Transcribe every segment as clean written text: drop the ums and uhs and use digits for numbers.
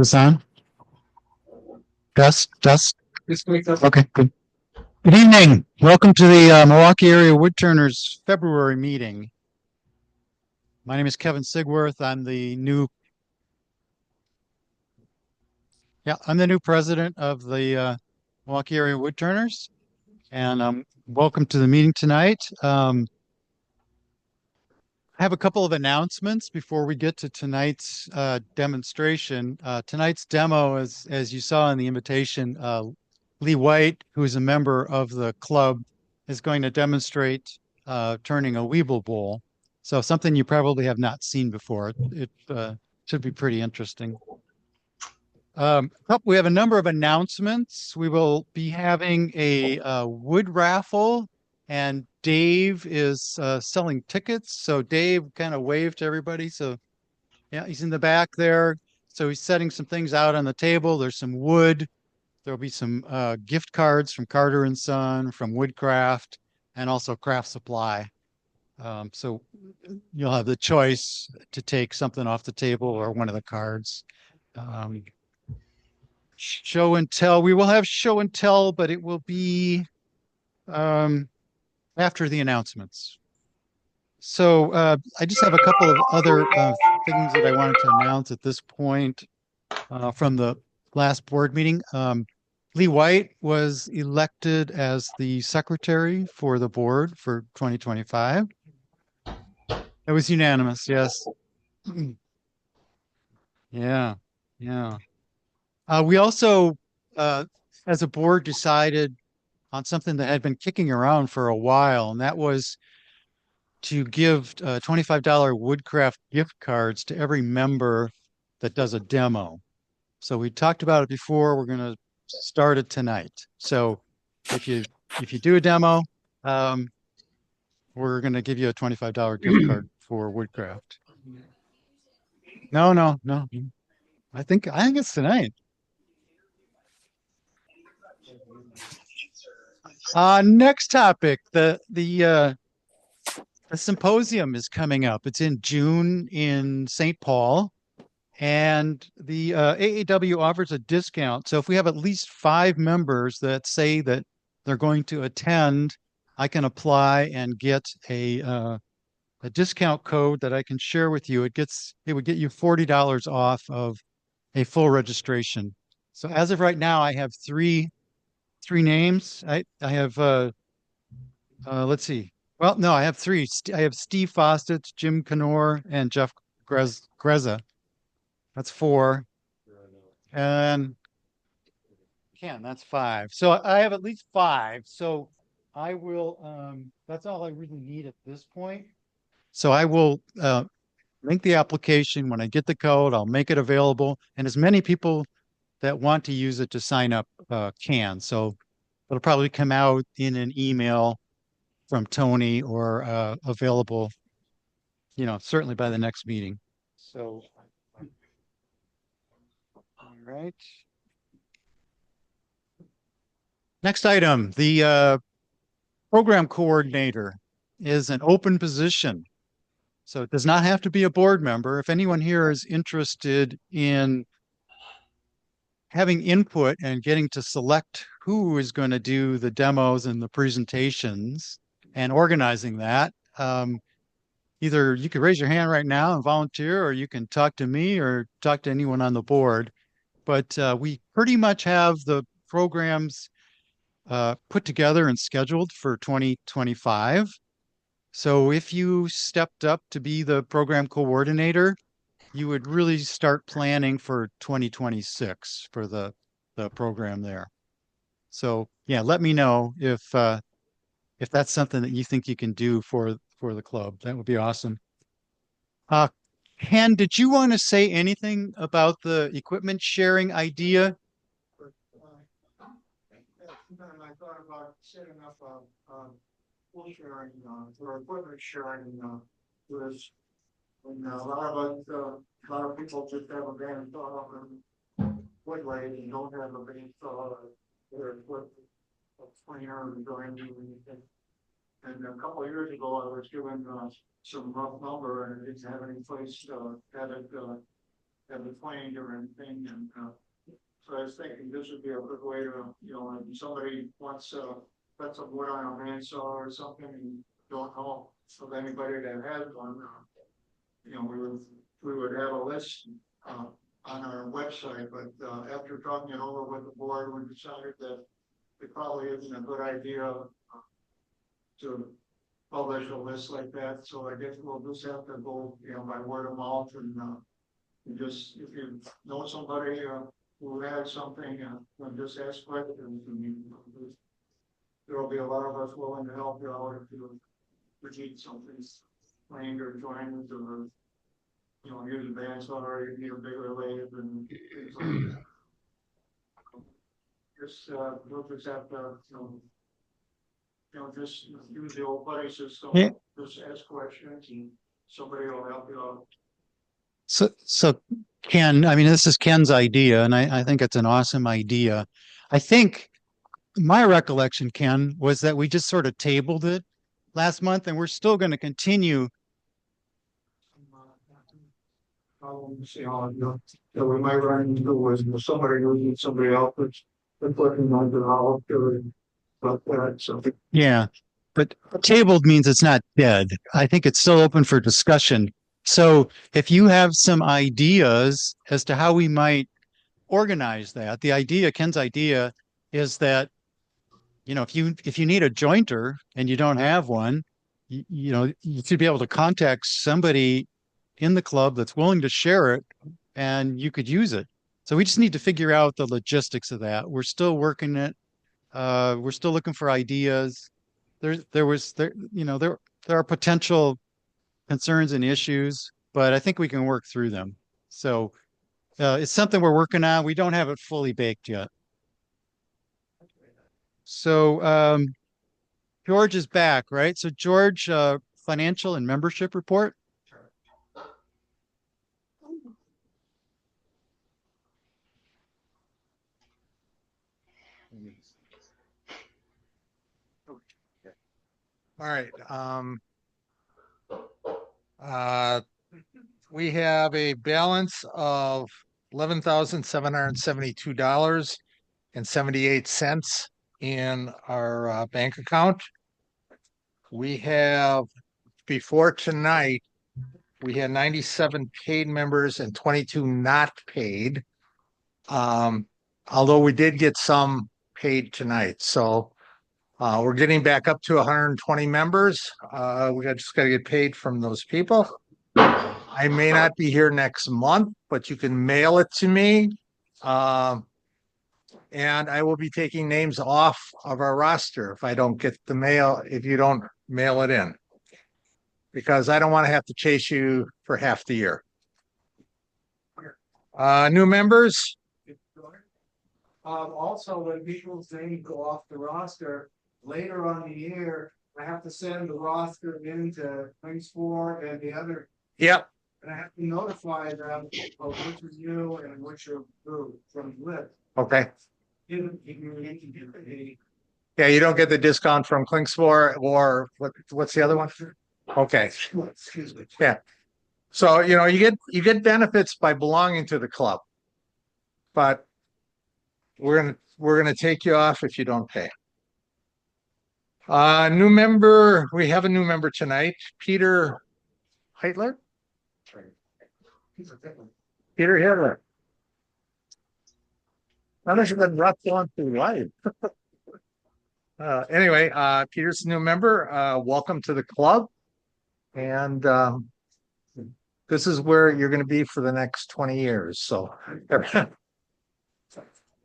This on? Dust. Okay, good. Good evening. Welcome to the Milwaukee Area Woodturners February meeting. My name is Kevin Sigworth. I'm the new president of the Milwaukee Area Woodturners, and welcome to the meeting tonight. I have a couple of announcements before we get to tonight's demonstration. Tonight's demo, as you saw in the invitation, Leigh White, who is a member of the club, is going to demonstrate turning a Weeble bowl. So something you probably have not seen before. It should be pretty interesting. We have a number of announcements. We will be having a wood raffle, and Dave is selling tickets. So Dave kind of waved to everybody. So yeah, he's in the back there. So he's setting some things out on the table. There's some wood. There'll be some gift cards from Carter and Son, from Woodcraft, and also Craft Supply. So you'll have the choice to take something off the table or one of the cards. Show and tell. We will have show and tell, but it will be after the announcements. So I just have a couple of other things that I wanted to announce at this point from the last board meeting. Leigh White was elected as the secretary for the board for 2025. It was unanimous, yes. Yeah, yeah. We also, as a board, decided on something that had been kicking around for a while, and that was to give $25 Woodcraft gift cards to every member that does a demo. So we talked about it before. We're going to start it tonight. So if you do a demo, we're going to give you a $25 gift card for Woodcraft. No. I think it's tonight. Next topic. The symposium is coming up. It's in June in St. Paul, and the AAW offers a discount. So if we have at least 5 members that say that they're going to attend, I can apply and get a discount code that I can share with you. It would get you $40 off of a full registration. So as of right now, I have three names. I have let's see. Well, no, I have three. I have Steve Fawcett, Jim Canor, and Jeff Greza. That's 4. And Ken, that's 5. So I have at least 5. So I will, that's all I really need at this point. So I will link the application. When I get the code, I'll make it available. And as many people that want to use it to sign up can. So it'll probably come out in an email from Tony or available, certainly by the next meeting. So, all right. Next item, the program coordinator is an open position. So it does not have to be a board member. If anyone here is interested in having input and getting to select who is going to do the demos and the presentations and organizing that, either you could raise your hand right now and volunteer, or you can talk to me or talk to anyone on the board. But we pretty much have the programs put together and scheduled for 2025. So if you stepped up to be the program coordinator, you would really start planning for 2026 for the program there. So yeah, let me know if that's something that you think you can do for the club. That would be awesome. Ken, did you want to say anything about the equipment sharing idea? I thought about setting up a pool sharing or equipment sharing list. And a lot of people just have a bandsaw and wood blade and don't have a bandsaw or a planer and grinding and anything. And a couple of years ago, I was given some rough lumber and I didn't have any place to have it have a claim or anything, and, so I was thinking this would be a good way to, if somebody wants, put some wood on a bandsaw or something, and don't know of anybody that has one, we would have a list, on our website, but, after talking it over with the board, we decided that it probably isn't a good idea, to publish a list like that, so I guess we'll just have to go, by word of mouth, and, you just, if you know somebody, who has something, then just ask questions, and there'll be a lot of us willing to help you out if you need something claimed or joined, or, use a bandsaw, or you need a bigger lathe, and things like that. Just, we'll just have to, just use the old buddy system, Yeah. just ask questions, and somebody will help you out. So Ken, I mean, this is Ken's idea, and I think it's an awesome idea. I think my recollection, Ken, was that we just sort of tabled it last month, and we're still going to continue. See how it goes. So we might run into was somebody who needs somebody else that's working on the how to about that. So Yeah, but tabled means it's not dead. I think it's still open for discussion. So if you have some ideas as to how we might organize that, Ken's idea is that, if you need a jointer and you don't have one, you should be able to contact somebody in the club that's willing to share it, and you could use it. So we just need to figure out the logistics of that. We're still working it. We're still looking for ideas. There are potential concerns and issues, but I think we can work through them. So it's something we're working on. We don't have it fully baked yet. So George is back, right? So George, financial and membership report. All right. We have a balance of $11,772.78 in our bank account. We have, before tonight, we had 97 paid members and 22 not paid. Although we did get some paid tonight. So we're getting back up to 120 members. We just got to get paid from those people. I may not be here next month, but you can mail it to me. And I will be taking names off of our roster if I don't get the mail, if you don't mail it in. Because I don't want to have to chase you for half the year. New members. Also, when people's names go off the roster later on the year, I have to send the roster into Kingsport and the other. Yep. And I have to notify them of which is you and which are who from the list. Okay. Yeah, you don't get the discount from Klingspor or what's the other one? Okay. Excuse me. Yeah. So you get benefits by belonging to the club, but we're gonna take you off if you don't pay. New member. We have a new member tonight, Peter Heitler. Peter Hitler. How much have been rough on through life? Anyway, Peter's a new member. Welcome to the club. And this is where you're going to be for the next 20 years. So,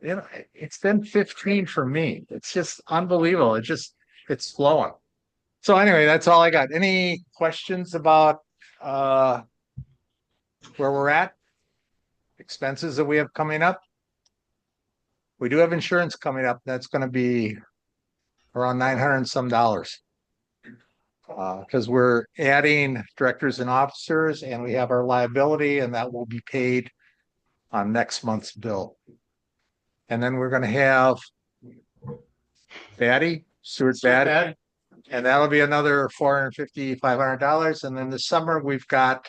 it's been 15 for me. It's just unbelievable. It's flowing. So anyway, that's all I got. Any questions about where we're at? Expenses that we have coming up? We do have insurance coming up. That's going to be around $900 and some. Because we're adding directors and officers, and we have our liability, and that will be paid on next month's bill. And then we're going to have Stuart Batty, and that'll be another $450, $500. And then this summer we've got,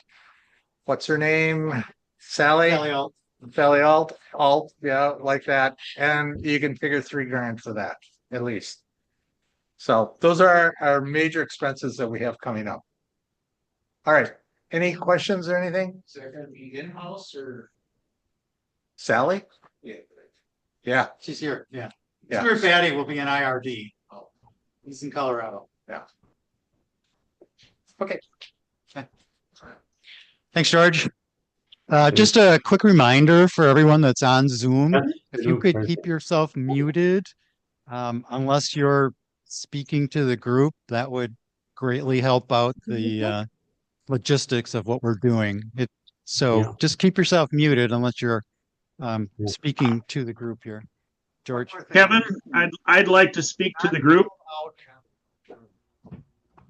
what's her name? Sally, Alt. Sally alt, yeah, like that. And you can figure $3,000 for that, at least. So those are our major expenses that we have coming up. All right. Any questions or anything? Is that gonna be in-house or? Sally? Yeah. Yeah, She's here. Yeah. Yeah. Stuart Batty will be in IRD. Oh. He's in Colorado. yeah. Okay. Thanks, George. Just a quick reminder for everyone that's on Zoom, if you could keep yourself muted, unless you're speaking to the group, that would greatly help out the logistics of what we're doing. So just keep yourself muted unless you're speaking to the group here. George. Kevin, I'd like to speak to the group.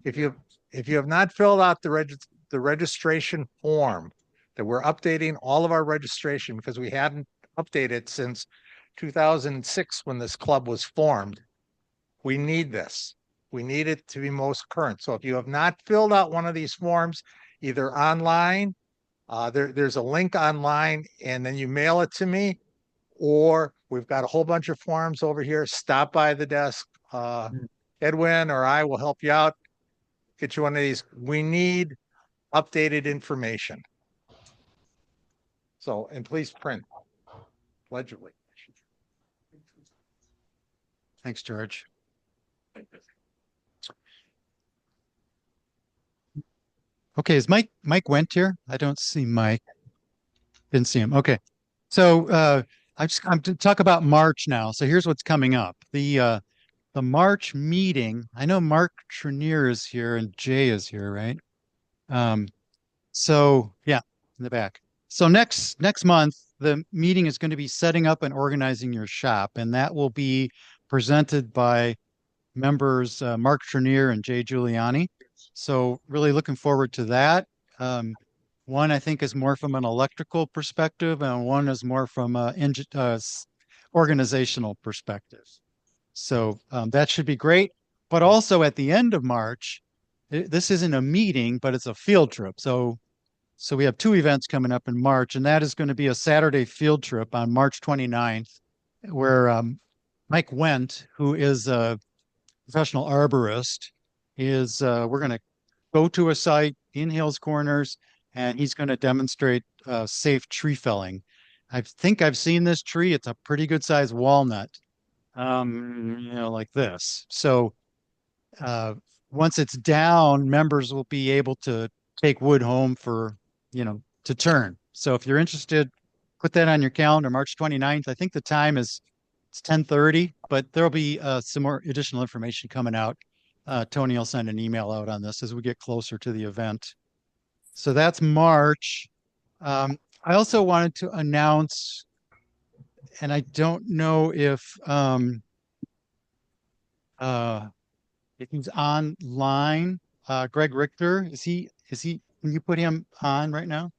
If you have not filled out the registration form, that we're updating all of our registration because we hadn't updated since 2006 when this club was formed. We need this. We need it to be most current. So if you have not filled out one of these forms, either online, there's a link online, and then you mail it to me, or we've got a whole bunch of forms over here. Stop by the desk. Edwin or I will help you out. Get you one of these. We need updated information. So, and please print legibly. Thanks, George. Okay, is Mike went here? I don't see Mike. Didn't see him. Okay. So I'm to talk about March now. So here's what's coming up. The March meeting. I know Mark Trenier is here and Jay is here, right? So yeah, in the back. So next month, the meeting is going to be setting up and organizing your shop, and that will be presented by members Mark Trenier and Jay Giuliani. So really looking forward to that. One I think is more from an electrical perspective, and one is more from an organizational perspective. So that should be great. But also at the end of March, this isn't a meeting, but it's a field trip. So we have two events coming up in March, and that is going to be a Saturday field trip on March 29th, where Mike Wendt, who is a professional arborist, is we're going to go to a site in Hills Corners, and he's going to demonstrate safe tree felling. I think I've seen this tree. It's a pretty good sized walnut, like this. So once it's down, members will be able to take wood home for, to turn. So if you're interested, put that on your calendar, March 29th. I think the time it's 10:30, but there'll be some more additional information coming out. Tony will send an email out on this as we get closer to the event. So that's March. I also wanted to announce, and I don't know if he's online. Greg Richter, is he, can you put him on right now?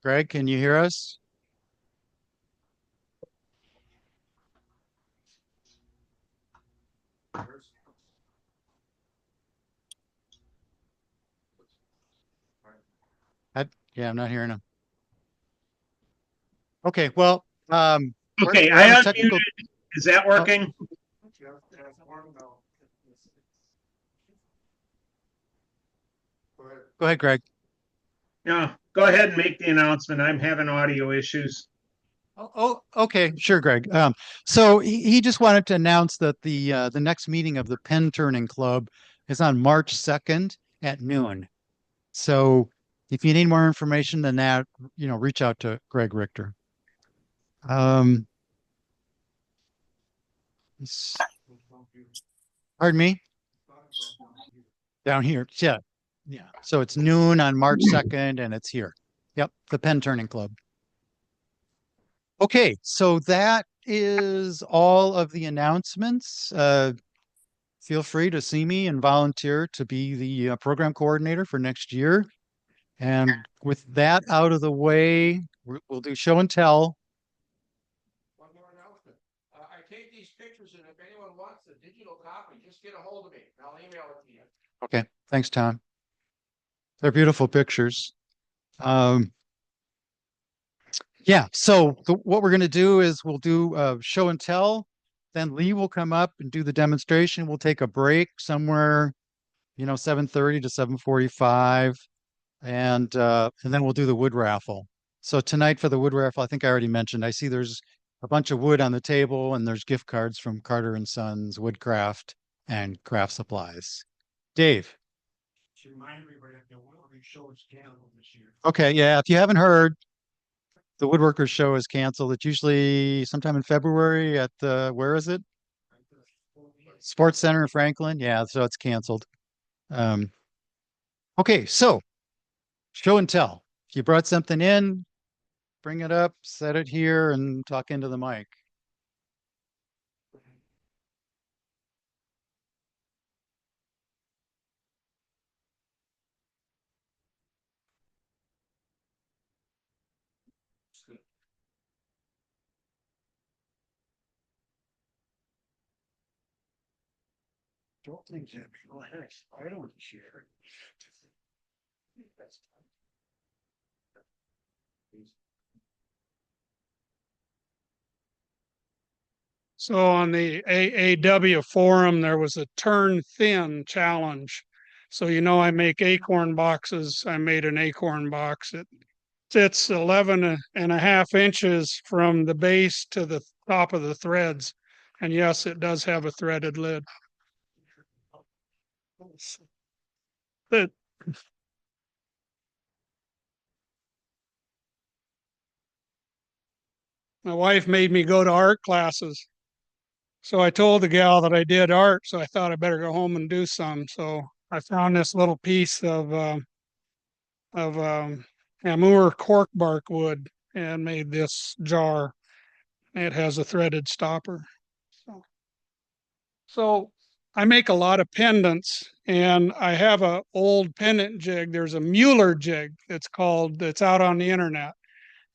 Greg, can you hear us? Yeah, I'm not hearing him. Okay, well, Okay, we're I having unmuted. technical. Is that working? Go ahead, Greg. Yeah, go ahead and make the announcement. I'm having audio issues. Oh, okay, sure, Greg. So he just wanted to announce that the next meeting of the Pen Turning Club is on March 2nd at noon. So if you need more information than that, reach out to Greg Richter. Pardon me? Down here. Yeah. Yeah. So it's noon on March 2nd and it's here. Yep. The Pen Turning Club. Okay. So that is all of the announcements. Feel free to see me and volunteer to be the program coordinator for next year. And with that out of the way, we'll do show and tell. One more announcement. I take these pictures, and if anyone wants a digital copy, just just get a hold of me. I'll email it to you. Okay, thanks, Tom. They're beautiful pictures. Um, yeah, so what we're going to do is we'll do show and tell. Then Leigh will come up and do the demonstration. We'll take a break somewhere, 7:30 to 7:45, and then we'll do the wood raffle. So tonight for the wood raffle, I think I already mentioned, I see there's a bunch of wood on the table and there's gift cards from Carter and Sons Woodcraft and Craft Supplies. Dave. To remind everybody that the Woodworking Show is canceled this year. Okay, yeah, if you haven't heard, the Woodworkers Show is canceled. It's usually sometime in February at where is it? Sports Center in Franklin. Yeah, so it's canceled. Um, okay, so show and tell. If you brought something in, bring it up, set it here, and talk into the mic. Don't think that people have I don't share. So on the AAW forum, there was a turn thin challenge. So, I make acorn boxes. I made an acorn box. It sits 11.5 inches from the base to the top of the threads. And yes, it does have a threaded lid. But my wife made me go to art classes. So I told the gal that I did art, so I thought I better go home and do some. So I found this little piece of Amur cork bark wood and made this jar. It has a threaded stopper. So I make a lot of pendants, and I have a old pendant jig. There's a Mueller jig that's out on the internet.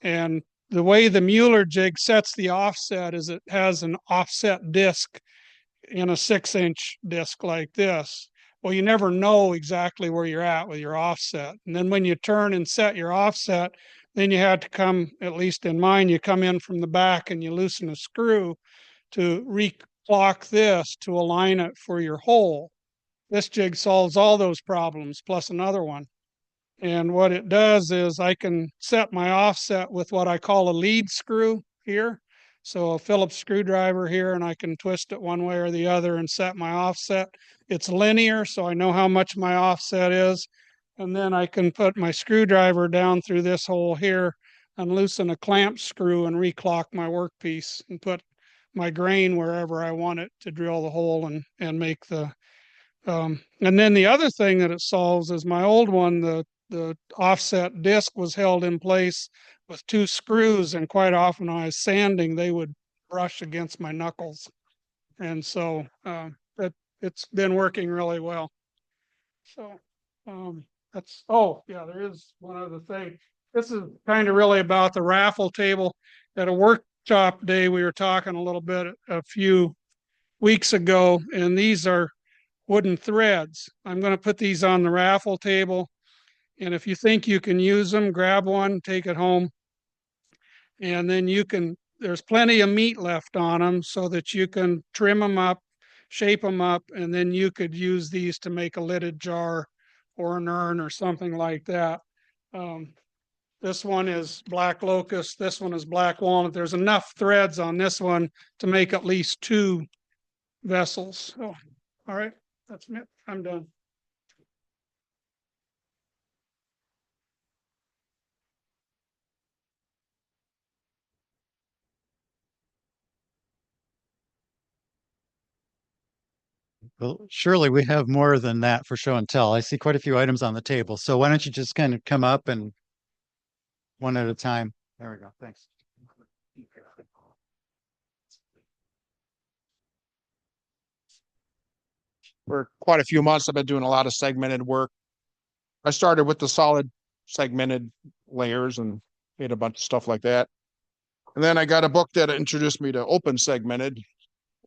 And the way the Mueller jig sets the offset is it has an offset disc in a 6-inch disc like this. Well, you never know exactly where you're at with your offset. And then when you turn and set your offset, then you have to come, at least in mine, you come in from the back and you loosen a screw to reclock this to align it for your hole. This jig solves all those problems plus another one. And what it does is I can set my offset with what I call a lead screw here. So a Phillips screwdriver here, and I can twist it one way or the other and set my offset. It's linear, so I know how much my offset is. And then I can put my screwdriver down through this hole here and loosen a clamp screw and reclock my workpiece and put my grain wherever I want it to drill the hole and make the and then the other thing that it solves is my old one, the offset disc was held in place with 2 screws, and quite often when I was sanding, they would brush against my knuckles. And so it's been working really well. So oh yeah, there is one other thing. This is kind of really about the raffle table. At a workshop day, we were talking a little bit a few weeks ago, and these are wooden threads. I'm going to put these on the raffle table. And if you think you can use them, grab one, take it home. And then there's plenty of meat left on them so that you can trim them up, shape them up, and then you could use these to make a lidded jar or an urn or something like that. This one is black locust. This one is black walnut. There's enough threads on this one to make at least 2 vessels. Oh, all right. That's it. I'm done. Well, surely we have more than that for show and tell. I see quite a few items on the table. So why don't you just kind of come up and one at a time? There we go. Thanks. For quite a few months, I've been doing a lot of segmented work. I started with the solid segmented layers and made a bunch of stuff like that. And then I got a book that introduced me to open segmented,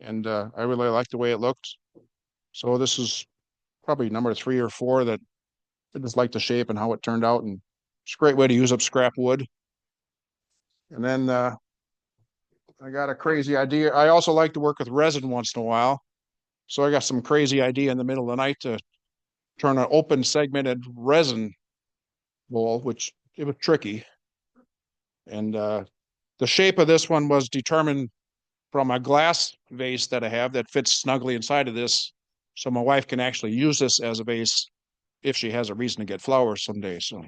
and I really liked the way it looked. So this is probably number 3 or 4 that I just like the shape and how it turned out, and it's a great way to use up scrap wood. And then I got a crazy idea. I also like to work with resin once in a while. So I got some crazy idea in the middle of the night to turn an open segmented resin bowl, which it was tricky. And the shape of this one was determined from a glass vase that I have that fits snugly inside of this. So my wife can actually use this as a vase if she has a reason to get flowers someday. So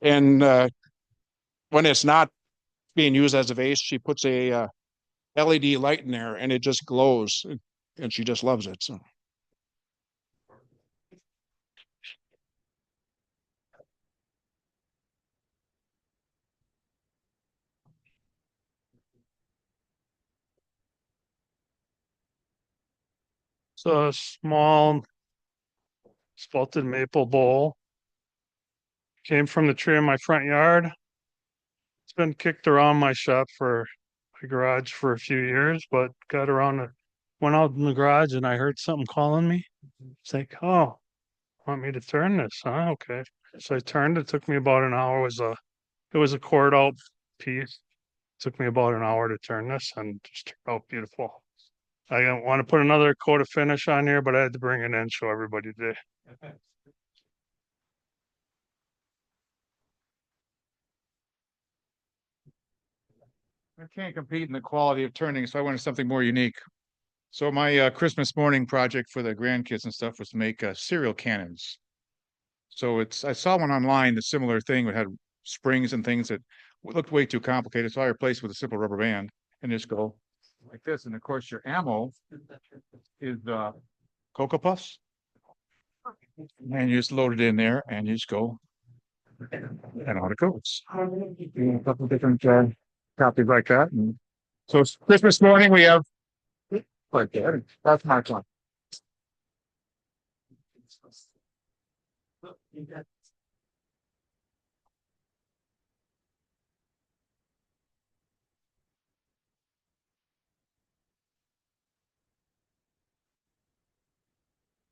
and when it's not being used as a vase, she puts a LED light in there and it just glows, and she just loves it. So So a small spalted maple bowl came from the tree in my front yard. It's been kicked around my shop for my garage for a few years, but got around to went out in the garage and I heard something calling me. It's like, oh, want me to turn this, huh? Okay. So I turned. It took me about an hour. It was a cord out piece. Took me about an hour to turn this and just turned out beautiful. I don't want to put another coat of finish on here, but I had to bring it in, show everybody today. I can't compete in the quality of turning, so I wanted something more unique. So my Christmas morning project for the grandkids and stuff was to make cereal cannons. So I saw one online, a similar thing that had springs and things that looked way too complicated. So I replaced with a simple rubber band and just go like this. And of course, your ammo is Cocoa Puffs, and you just load it in there and you just go, and out it goes. A couple different copies like that. And so it's Christmas morning. We have like that. That's my plan.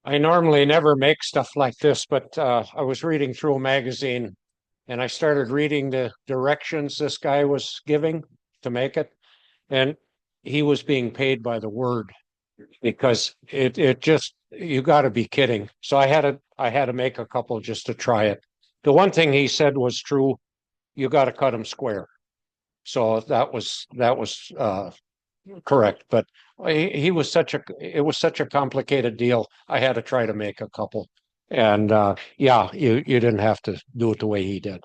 I normally never make stuff like this, but I was reading through a magazine and I started reading the directions this guy was giving to make it. And he was being paid by the word because it just, you got to be kidding. So I had to make a couple just to try it. The one thing he said was true. You got to cut them square. So that was correct. But he was it was such a complicated deal. I had to try to make a couple. And yeah, you didn't have to do it the way he did.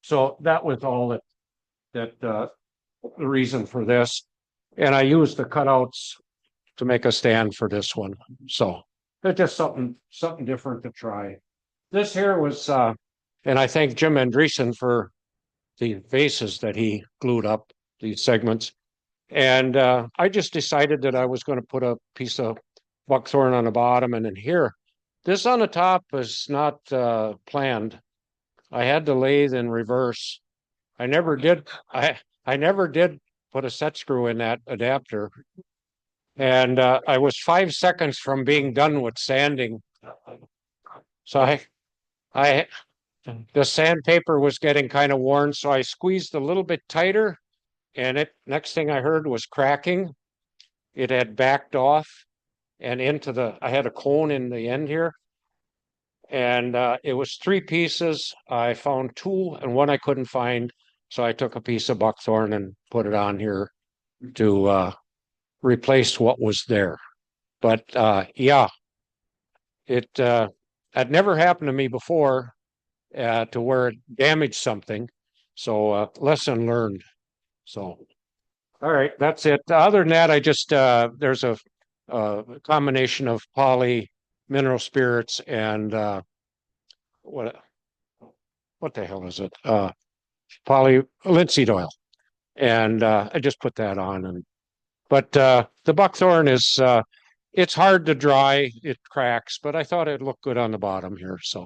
So that was all that the reason for this. And I used the cutouts to make a stand for this one. So it's just something different to try. This here was and I thank Jim Andreessen for the vases that he glued up, these segments. And I just decided that I was going to put a piece of buckthorn on the bottom and then here. This on the top is not planned. I had to lathe in reverse. I never did. I never did put a set screw in that adapter. And I was 5 seconds from being done with sanding. So I, the sandpaper was getting kind of worn. So I squeezed a little bit tighter and next thing I heard was cracking. It had backed off and I had a cone in the end here. And it was 3 pieces. I found 2 and one I couldn't find. So I took a piece of buckthorn and put it on here to replace what was there. But yeah, it had never happened to me before to where it damaged something. So lesson learned. So, all right, that's it. Other than that, I just there's a combination of poly mineral spirits and what the hell is it? Poly linseed oil, and I just put that on. And but the buckthorn is it's hard to dry; it cracks. But I thought it'd look good on the bottom here. So,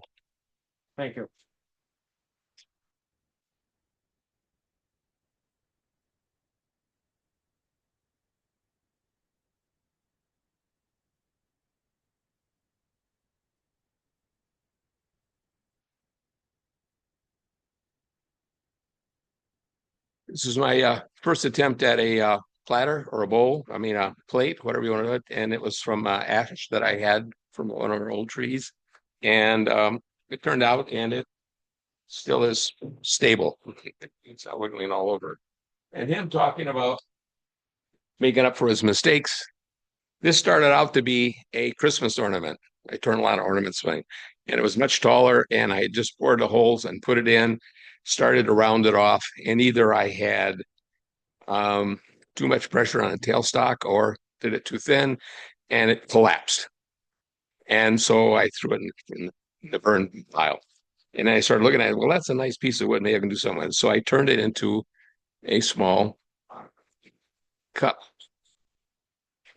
thank you. This is my first attempt at a platter or a bowl. I mean, a plate, whatever you want to do it. And it was from ash that I had from one of our old trees. And it turned out, and it still is stable. It's not wiggling all over. And him talking about making up for his mistakes. This started out to be a Christmas ornament. I turned a lot of ornaments away, and it was much taller. And I just bored the holes and put it in, started to round it off. And either I had too much pressure on the tailstock or did it too thin, and it collapsed. And so I threw it in the burn pile. And I started looking at it. Well, that's a nice piece of wood. Maybe I can do something with it. So I turned it into a small cup.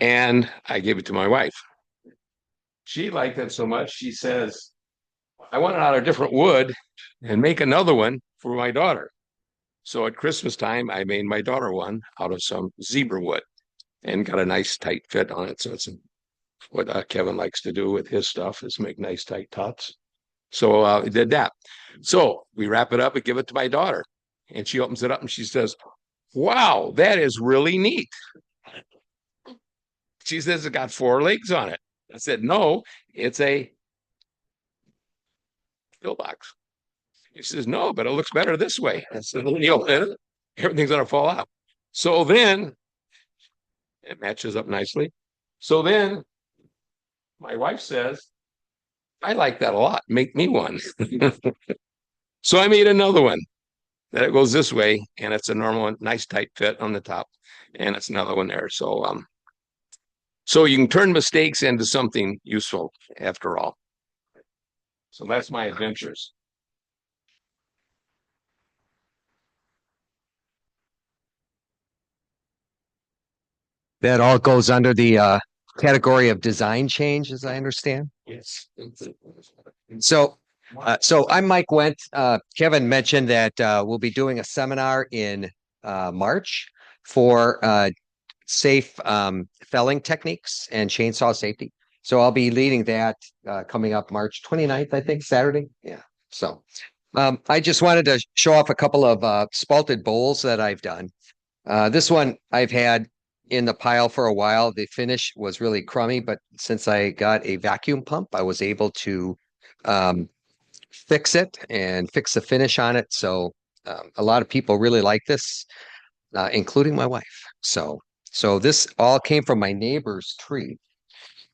And I gave it to my wife. She liked it so much, she says, I want it out of different wood and make another one for my daughter. So at Christmas time, I made my daughter one out of some zebra wood and got a nice tight fit on it. So it's what Kevin likes to do with his stuff is make nice tight tots. So I did that. So we wrap it up and give it to my daughter. And she opens it up and she says, wow, that is really neat. She says it got 4 legs on it. I said, no, it's a pillbox. She says, no, but it looks better this way. I said, everything's going to fall out. So then it matches up nicely. So then my wife says, I like that a lot. Make me one. So I made another one that it goes this way, and it's a normal one, nice tight fit on the top, and it's another one there. So you can turn mistakes into something useful after all. So that's my adventures. That all goes under the category of design change, as I understand. Yes. So I'm Mike Wendt. Kevin mentioned that we'll be doing a seminar in March for safe felling techniques and chainsaw safety. So I'll be leading that coming up March 29th, I think, Saturday. Yeah. So I just wanted to show off a couple of spalted bowls that I've done. This one I've had in the pile for a while. The finish was really crummy, but since I got a vacuum pump, I was able to fix it and fix the finish on it. So a lot of people really like this, including my wife. So this all came from my neighbor's tree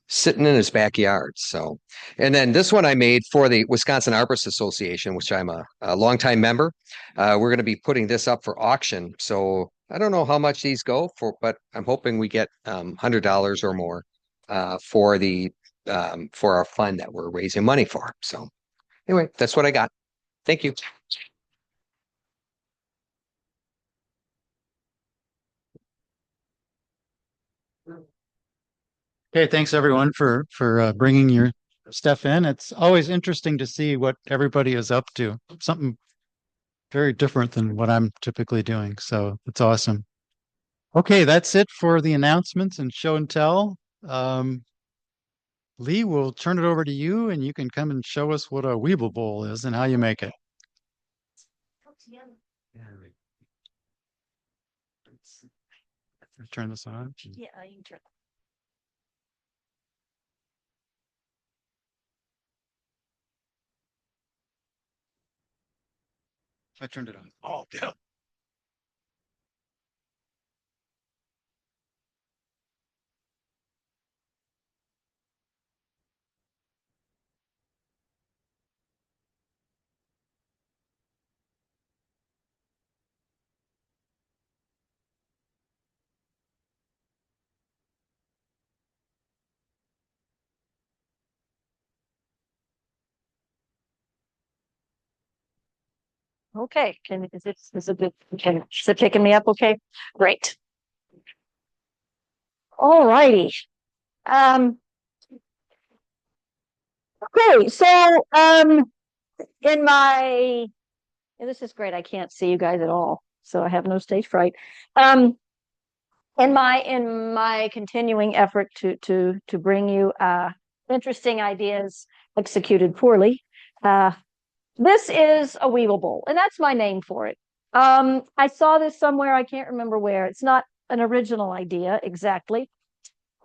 sitting in his backyard. So, and then this one I made for the Wisconsin Arborists Association, which I'm a longtime member. We're going to be putting this up for auction. So I don't know how much these go for, but I'm hoping we get $100 or more for our fund that we're raising money for. So anyway, that's what I got. Thank you. Okay, thanks everyone for bringing your stuff in. It's always interesting to see what everybody is up to. Something very different than what I'm typically doing. So it's awesome. Okay, that's it for the announcements and show and tell. Leigh, we'll turn it over to you, and you can come and show us what a Weeble bowl is and how you make it. Turn this on. Yeah, you can turn. I turned it on. Oh, yeah. Okay, is it good? Okay, is it picking me up? Okay, great. All righty. Okay, so in my and this is great. I can't see you guys at all, so I have no stage fright. In my continuing effort to bring you interesting ideas executed poorly, this is a Weeble bowl, and that's my name for it. I saw this somewhere. I can't remember where. It's not an original idea exactly,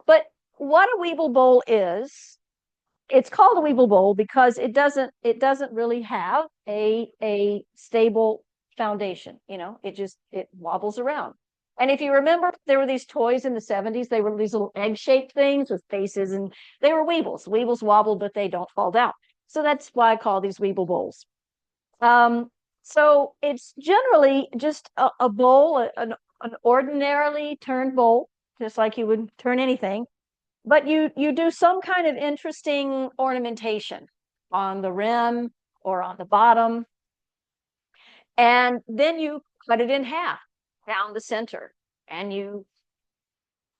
but what a Weeble bowl is, it's called a Weeble bowl because it doesn't really have a stable foundation. It wobbles around. And if you remember, there were these toys in the 70s. They were these little egg-shaped things with faces, and they were Weebles. Weebles wobble, but they don't fall down. So that's why I call these Weeble bowls. Um, so it's generally just a bowl, an ordinarily turned bowl, just like you would turn anything, but you do some kind of interesting ornamentation on the rim or on the bottom, and then you cut it in half down the center, and you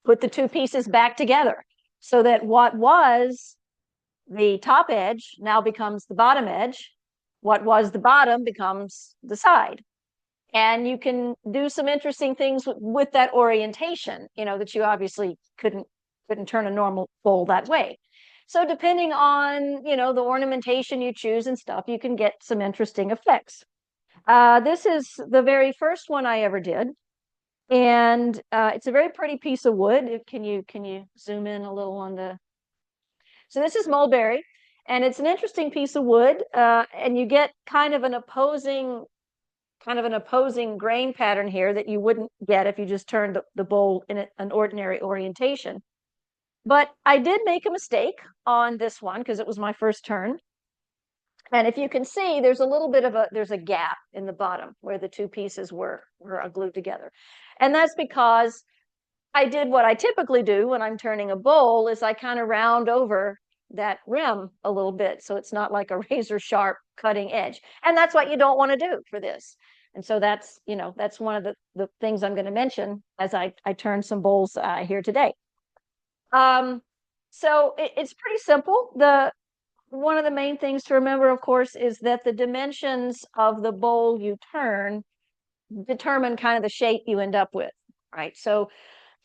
put the two pieces back together so that what was the top edge now becomes the bottom edge. What was the bottom becomes the side. And you can do some interesting things with that orientation, that you obviously couldn't turn a normal bowl that way. So depending on, the ornamentation you choose and stuff, you can get some interesting effects. This is the very first one I ever did. And it's a very pretty piece of wood. Can you zoom in a little on the... So this is mulberry, and it's an interesting piece of wood, and you get kind of an opposing grain pattern here that you wouldn't get if you just turned the bowl in an ordinary orientation. But I did make a mistake on this one because it was my first turn. And if you can see, there's a little bit of there's a gap in the bottom where the two pieces were glued together. And that's because I did what I typically do when I'm turning a bowl, is I kind of round over that rim a little bit so it's not like a razor sharp cutting edge. And that's what you don't want to do for this. And so that's one of the things I'm going to mention as I turn some bowls here today. So it's pretty simple. One of the main things to remember, of course, is that the dimensions of the bowl you turn determine kind of the shape you end up with, right? So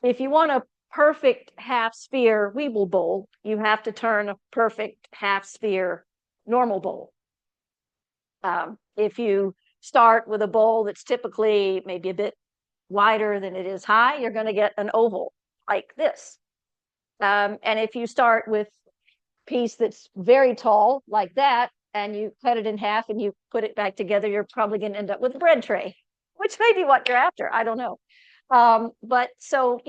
if you want a perfect half sphere Weeble bowl, you have to turn a perfect half sphere normal bowl. If you start with a bowl that's typically maybe a bit wider than it is high, you're going to get an oval like this. And if you start with a piece that's very tall like that, and you cut it in half and you put it back together, you're probably going to end up with a bread tray, which may be what you're after. I don't know. But so,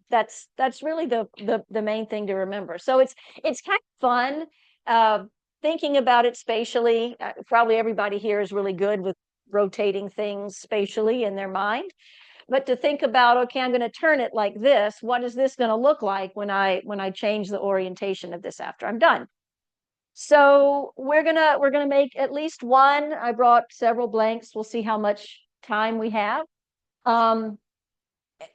that's really the main thing to remember. So it's kind of fun thinking about it spatially. Probably everybody here is really good with rotating things spatially in their mind. But to think about, okay, I'm going to turn it like this. What is this going to look like when I change the orientation of this after I'm done? So we're gonna make at least one. I brought several blanks. We'll see how much time we have. And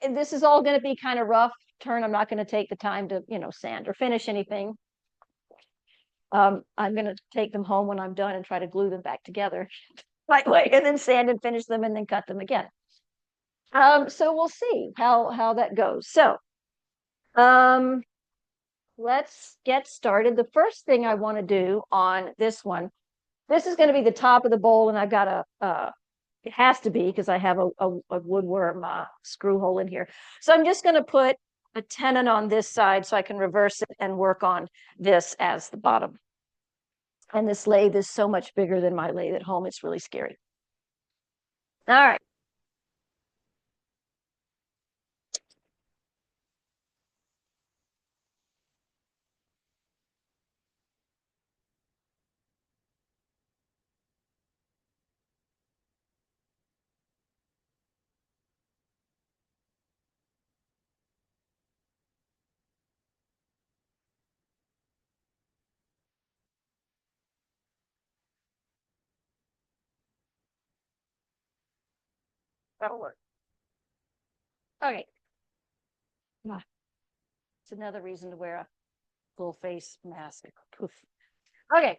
this is all going to be kind of rough turn. I'm not going to take the time to, sand or finish anything. I'm going to take them home when I'm done and try to glue them back together right way, and then sand and finish them and then cut them again. So we'll see how that goes. So let's get started. The first thing I want to do on this one, this is going to be the top of the bowl, and I've got it has to be because I have a woodworm screw hole in here. So I'm just going to put a tenon on this side so I can reverse it and work on this as the bottom. And this lathe is so much bigger than my lathe at home. It's really scary. All right. That'll work. Okay. It's another reason to wear a full face mask. Poof. Okay.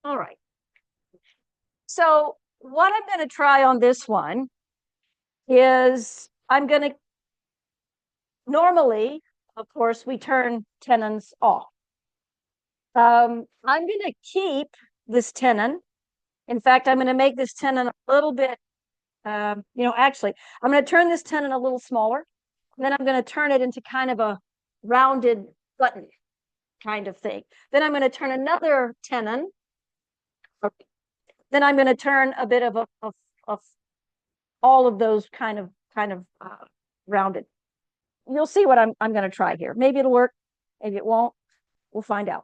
All right. So what I'm going to try on this one is normally, of course, we turn tenons off. I'm going to keep this tenon. In fact, I'm going to make this tenon a little bit, actually, I'm going to turn this tenon a little smaller. Then I'm going to turn it into kind of a rounded button kind of thing. Then I'm going to turn another tenon. Then I'm going to turn a bit of all of those kind of rounded. You'll see what I'm going to try here. Maybe it'll work. Maybe it won't. We'll find out.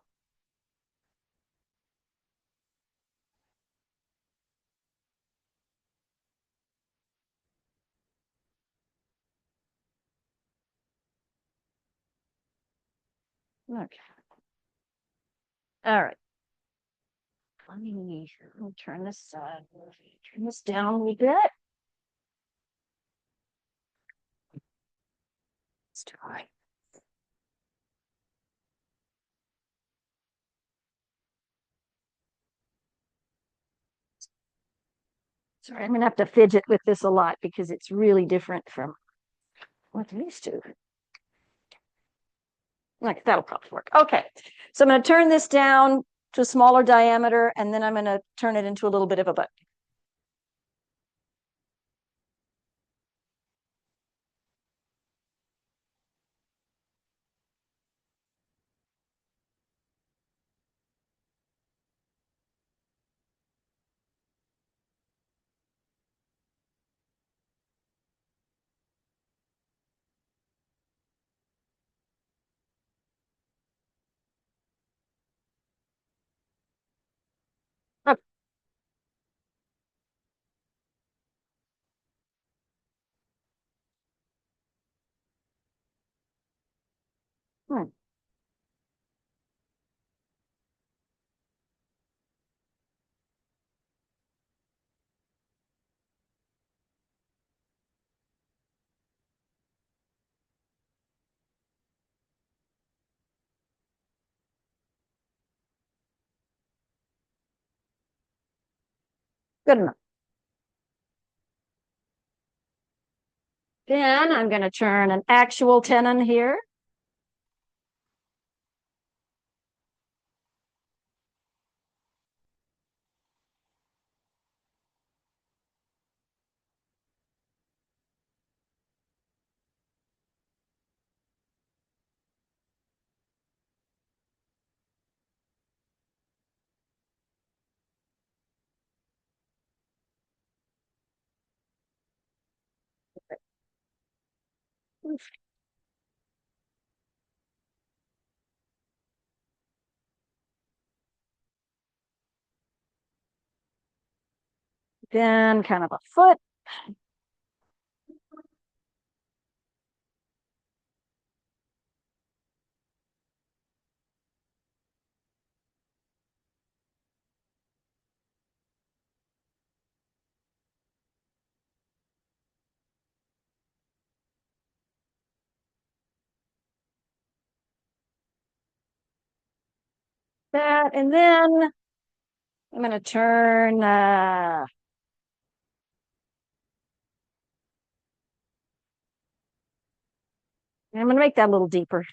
Okay. All right. I'll turn this down a little bit. Let's try. Sorry, I'm gonna have to fidget with this a lot because it's really different from what I'm used to. Like that'll probably work. Okay, so I'm gonna turn this down to a smaller diameter, and then I'm gonna turn it into a little bit of a button. Okay. Hmm. Good enough. Then I'm going to turn an actual tenon here. Then kind of a foot. That, and then I'm going to turn, I'm going to make that a little deeper.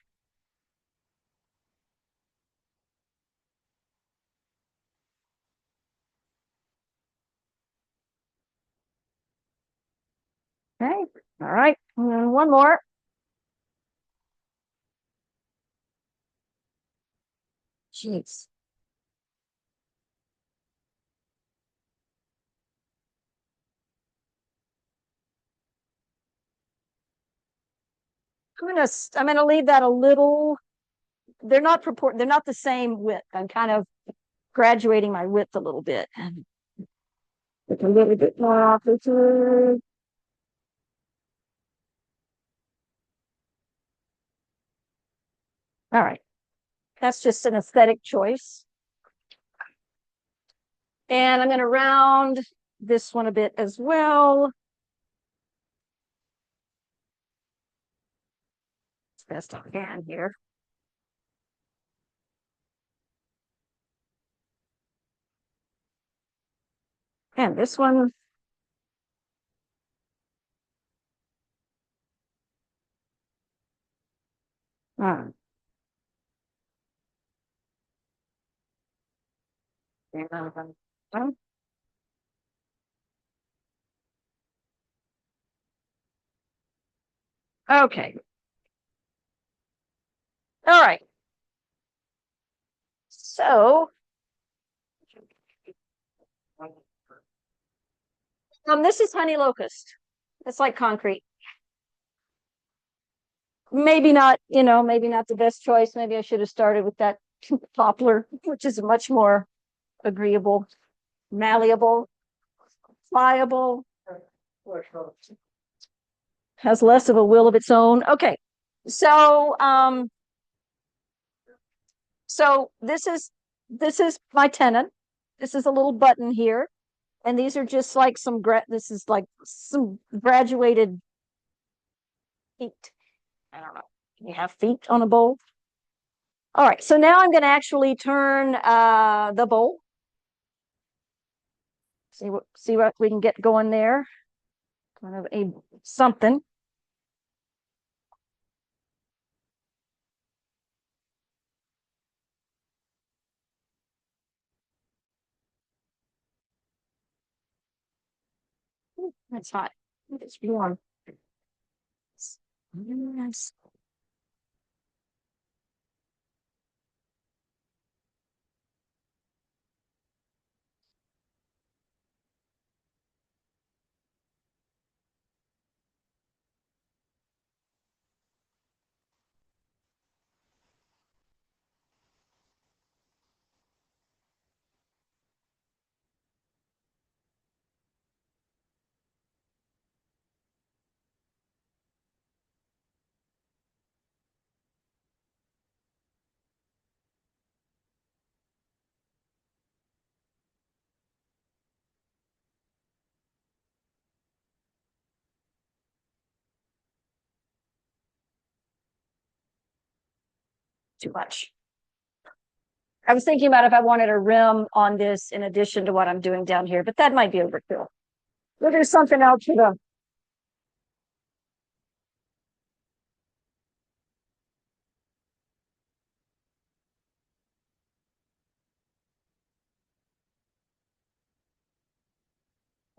Okay, all right, and then one more. Jeez. I'm gonna leave that a little. They're not they're not the same width. I'm kind of graduating my width a little bit. It's a little bit more off the tube. All right. That's just an aesthetic choice. And I'm going to round this one a bit as well. As best I can here. And this one. Hmm. Okay. All right. So, this is honey locust. It's like concrete. Maybe not, maybe not the best choice. Maybe I should have started with that poplar, which is much more agreeable, malleable, pliable, has less of a will of its own. Okay. So, this is my tenant. This is a little button here. And these are just like this is like some graduated feet. I don't know. Can you have feet on a bowl? All right. So now I'm going to actually turn the bowl. See what we can get going there. Kind of a something. That's hot. It's warm. Yes. Too much. I was thinking about if I wanted a rim on this in addition to what I'm doing down here, but that might be overkill. We'll do something else for the.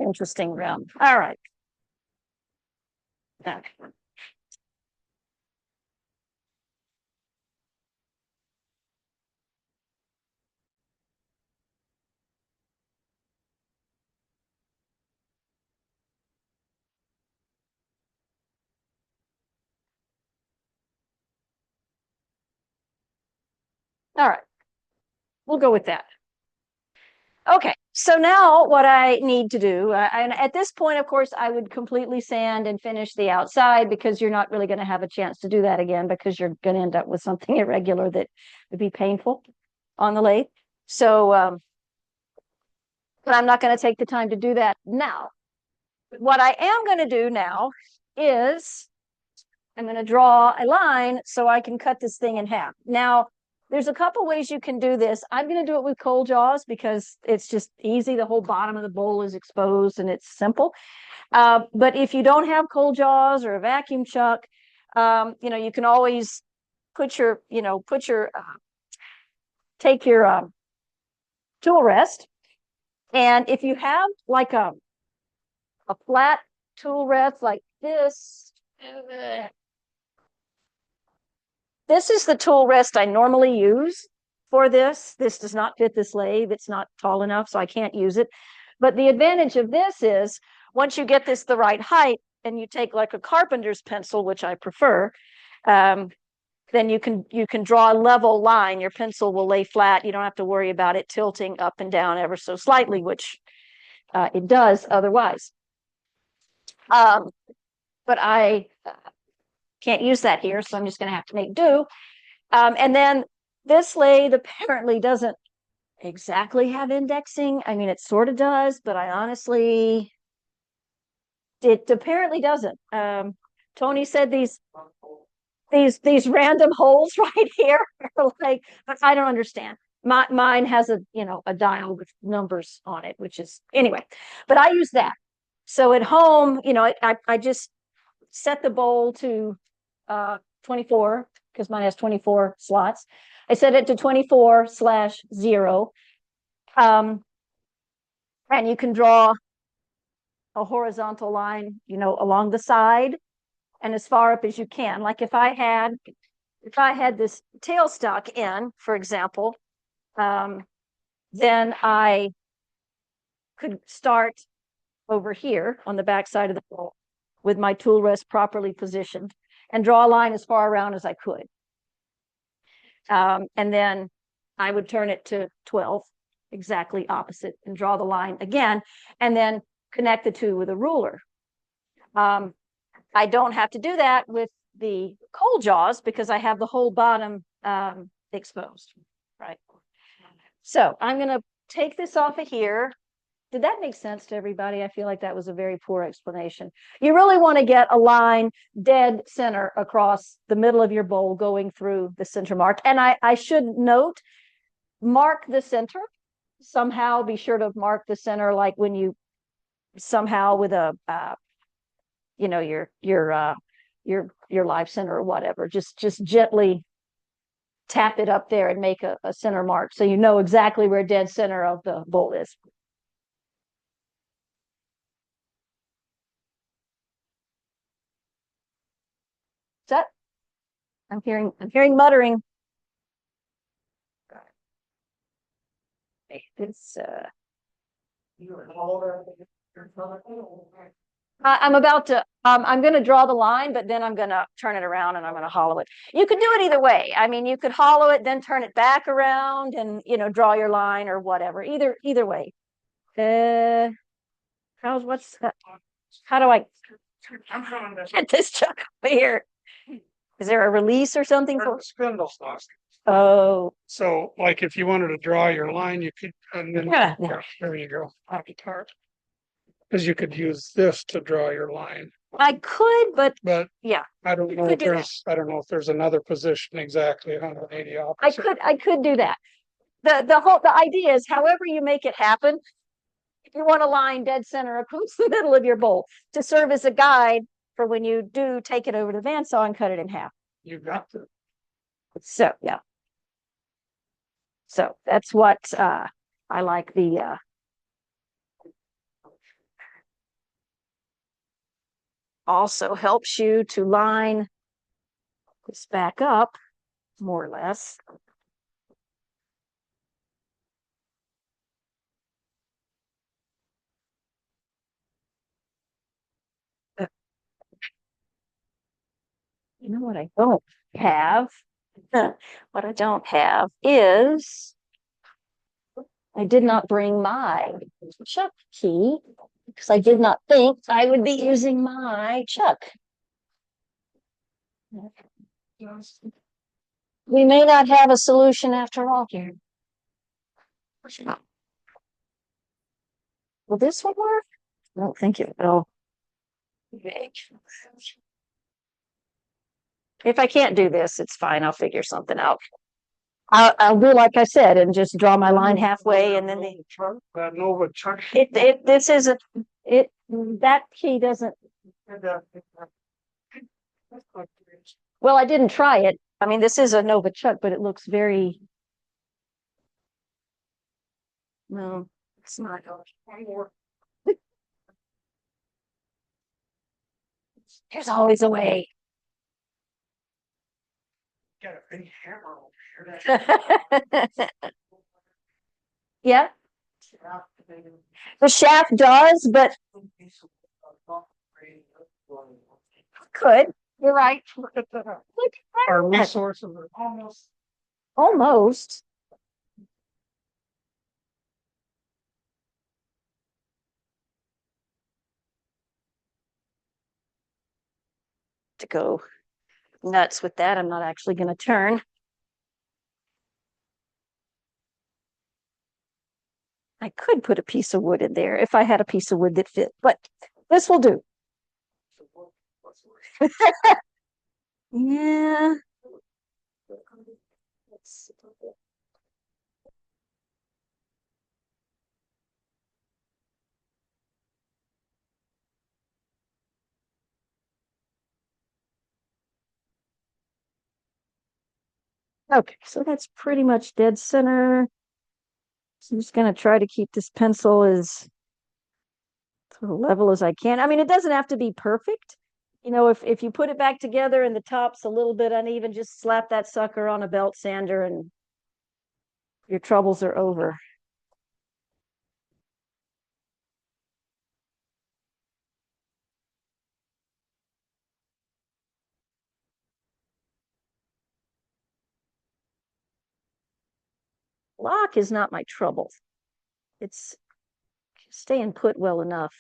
Interesting rim. All right. Okay. All right. We'll go with that. Okay, so now what I need to do, and at this point, of course, I would completely sand and finish the outside because you're not really going to have a chance to do that again because you're going to end up with something irregular that would be painful on the lathe. So, but I'm not going to take the time to do that now. What I am going to do now is I'm going to draw a line so I can cut this thing in half. Now, there's a couple ways you can do this. I'm going to do it with cold jaws because it's just easy. The whole bottom of the bowl is exposed and it's simple. But if you don't have cold jaws or a vacuum chuck, you can always take your tool rest. And if you have like a flat tool rest like this, this is the tool rest I normally use for this. This does not fit this lathe. It's not tall enough, so I can't use it. But the advantage of this is once you get this the right height and you take like a carpenter's pencil, which I prefer, then you can draw a level line. Your pencil will lay flat. You don't have to worry about it tilting up and down ever so slightly, which it does otherwise. But I can't use that here, so I'm just going to have to make do. And then this lathe apparently doesn't exactly have indexing. I mean, it sort of does, but it apparently doesn't. Tony said these random holes right here are like, but I don't understand. Mine has a, a dial with numbers on it, which is anyway, but I use that. So at home, I just set the bowl to 24 because mine has 24 slots. I set it to 24/0. And you can draw a horizontal line, along the side and as far up as you can. Like if I had this tailstock in, for example, then I could start over here on the back side of the bowl with my tool rest properly positioned and draw a line as far around as I could. And then I would turn it to 12, exactly opposite, and draw the line again, and then connect the two with a ruler. I don't have to do that with the coal jaws because I have the whole bottom exposed, right? So I'm going to take this off of here. Did that make sense to everybody? I feel like that was a very poor explanation. You really want to get a line dead center across the middle of your bowl going through the center mark. And I should note, mark the center. Somehow be sure to mark the center, like when you somehow with a, your live center or whatever, just gently tap it up there and make a center mark so you know exactly where dead center of the bowl is. That I'm hearing muttering. It's I'm about to I'm going to draw the line, but then I'm going to turn it around and I'm going to hollow it. You could do it either way. I mean, you could hollow it, then turn it back around and, draw your line or whatever. Either way. What's that? How do I get this chuck over here? Is there a release or something for Spindle stocks. Oh, So like if you wanted to draw your line, you could, and then yeah. there you go. Because you could use this to draw your line. I could, but yeah, I don't know if there's another position exactly 180 opposite. I could do that. The idea is however you make it happen, if you want a line dead center across the middle of your bowl to serve as a guide for when you do take it over to the bandsaw and cut it in half. You got to. So yeah. So that's what I like the also helps you to line this back up more or less. You know what I don't have? What I don't have is I did not bring my chuck key because I did not think I would be using my chuck. We may not have a solution after all here. Will this one work? I don't think it will. If I can't do this, it's fine. I'll figure something out. I'll do like I said and just draw my line halfway and then that key doesn't. Well, I didn't try it. I mean, this is a Nova Chuck, but it looks very. No, it's not. There's always a way. Got a big hammer over here. Yeah. The shaft does, but could. You're right. Look at that. Our resources are almost. To go nuts with that, I'm not actually going to turn. I could put a piece of wood in there if I had a piece of wood that fit, but this will do. Yeah. Okay, so that's pretty much dead center. So I'm just gonna try to keep this pencil as sort of level as I can. I mean, it doesn't have to be perfect. You know, if you put it back together and the top's a little bit uneven, just slap that sucker on a belt sander and your troubles are over. Lock is not my trouble. It's staying put well enough.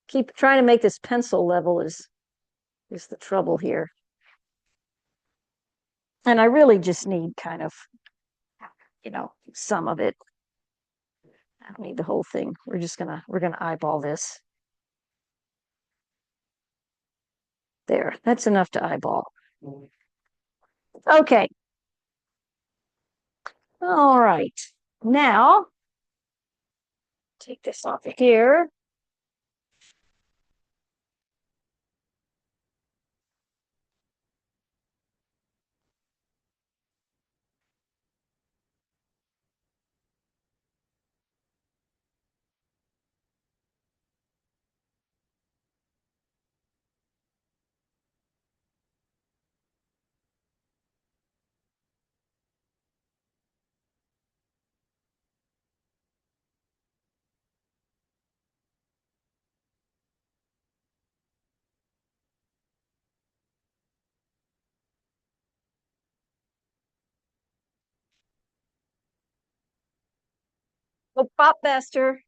Keep trying to make this pencil level is the trouble here. And I really just need kind of, you know, some of it. I don't need the whole thing. We're gonna eyeball this. There, that's enough to eyeball. Okay. All right. Now, take this off of here. Oh, pop faster.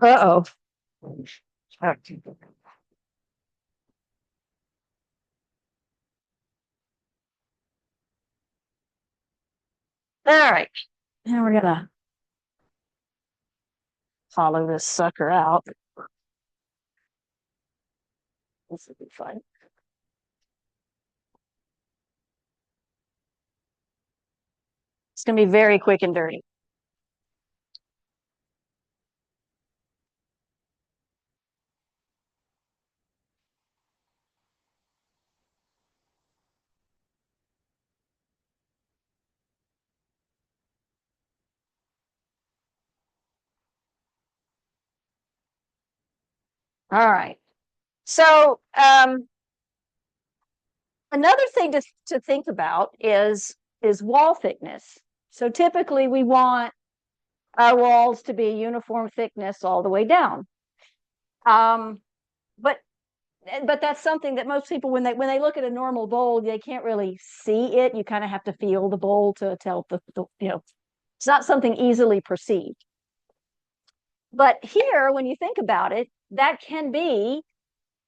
Uh-oh. All right. Now we're gonna follow this sucker out. This will be fun. It's gonna be very quick and dirty. All right. So another thing to think about is wall thickness. So typically we want our walls to be uniform thickness all the way down. Um, but but that's something that most people when they look at a normal bowl, they can't really see it. You kind of have to feel the bowl to tell the you know, it's not something easily perceived. But here, when you think about it, that can be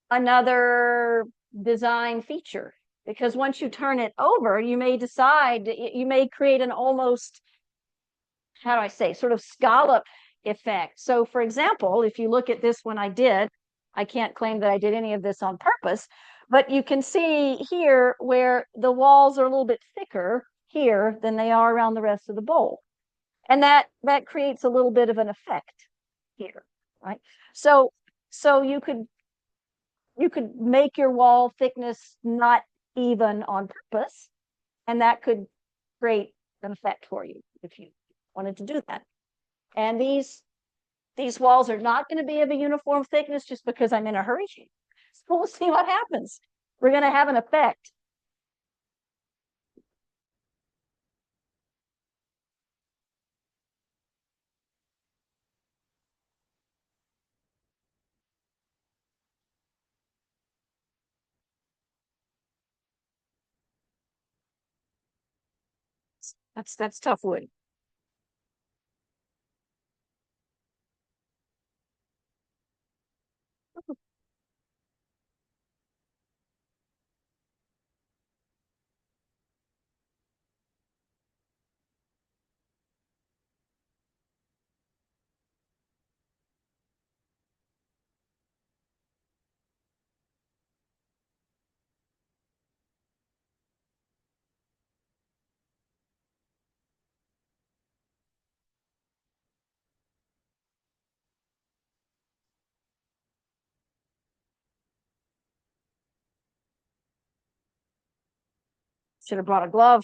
another design feature because once you turn it over, you may decide you may create an almost, how do I say, sort of scallop effect. So, for example, if you look at this one I can't claim that I did any of this on purpose, but you can see here where the walls are a little bit thicker here than they are around the rest of the bowl. And that creates a little bit of an effect here, right? So you could make your wall thickness not even on purpose, and that could create an effect for you if you wanted to do that. And these walls are not going to be of a uniform thickness just because I'm in a hurry. So we'll see what happens. We're going to have an effect. That's tough wood. Should have brought a glove.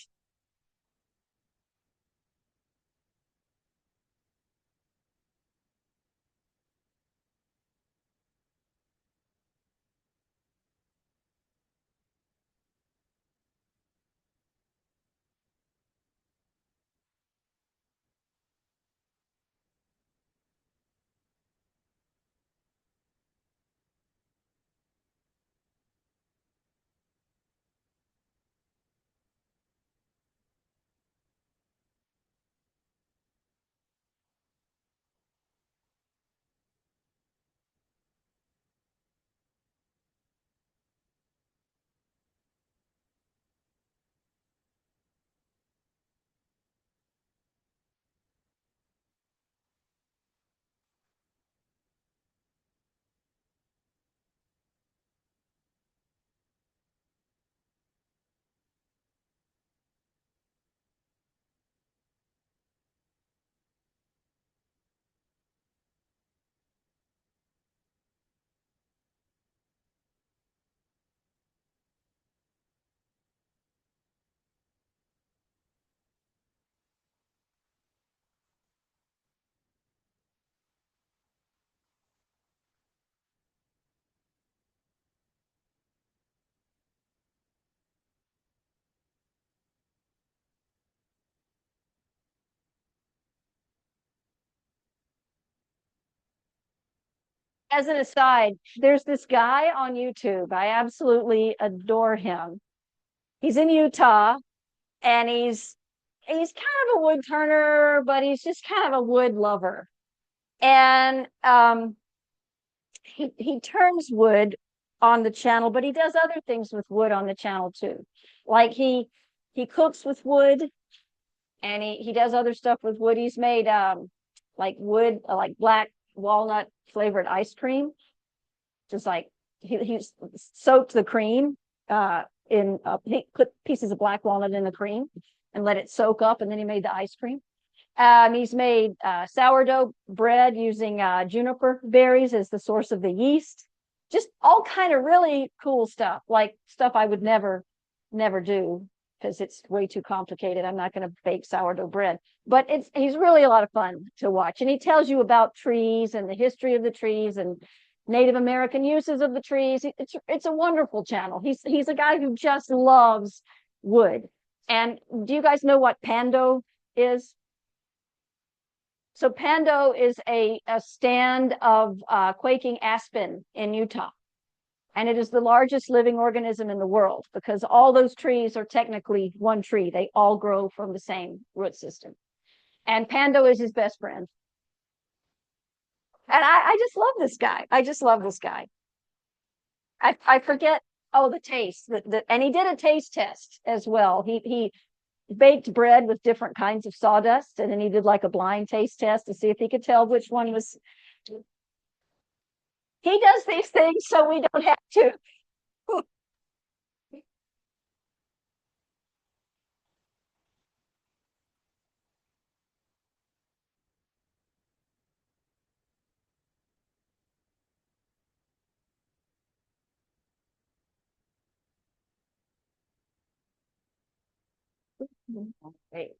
As an aside, there's this guy on YouTube. I absolutely adore him. He's in Utah and he's kind of a wood turner, but he's just kind of a wood lover. And he turns wood on the channel, but he does other things with wood on the channel too. Like he cooks with wood and he does other stuff with wood. He's made like wood like black walnut flavored ice cream. Just like he's soaked the cream he put pieces of black walnut in the cream and let it soak up, and then he made the ice cream. He's made sourdough bread using juniper berries as the source of the yeast. Just all kind of really cool stuff, like stuff I would never do because it's way too complicated. I'm not going to bake sourdough bread, but he's really a lot of fun to watch. And he tells you about trees and the history of the trees and Native American uses of the trees. It's a wonderful channel. He's a guy who just loves wood. And do you guys know what Pando is? So Pando is a stand of quaking aspen in Utah. And it is the largest living organism in the world because all those trees are technically one tree. They all grow from the same root system. And Pando is his best friend. And I just love this guy. I just love this guy. I forget, oh, the taste. And he did a taste test as well. He baked bread with different kinds of sawdust, and then he did like a blind taste test to see if he could tell which one was. He does these things so we don't have to. Hey.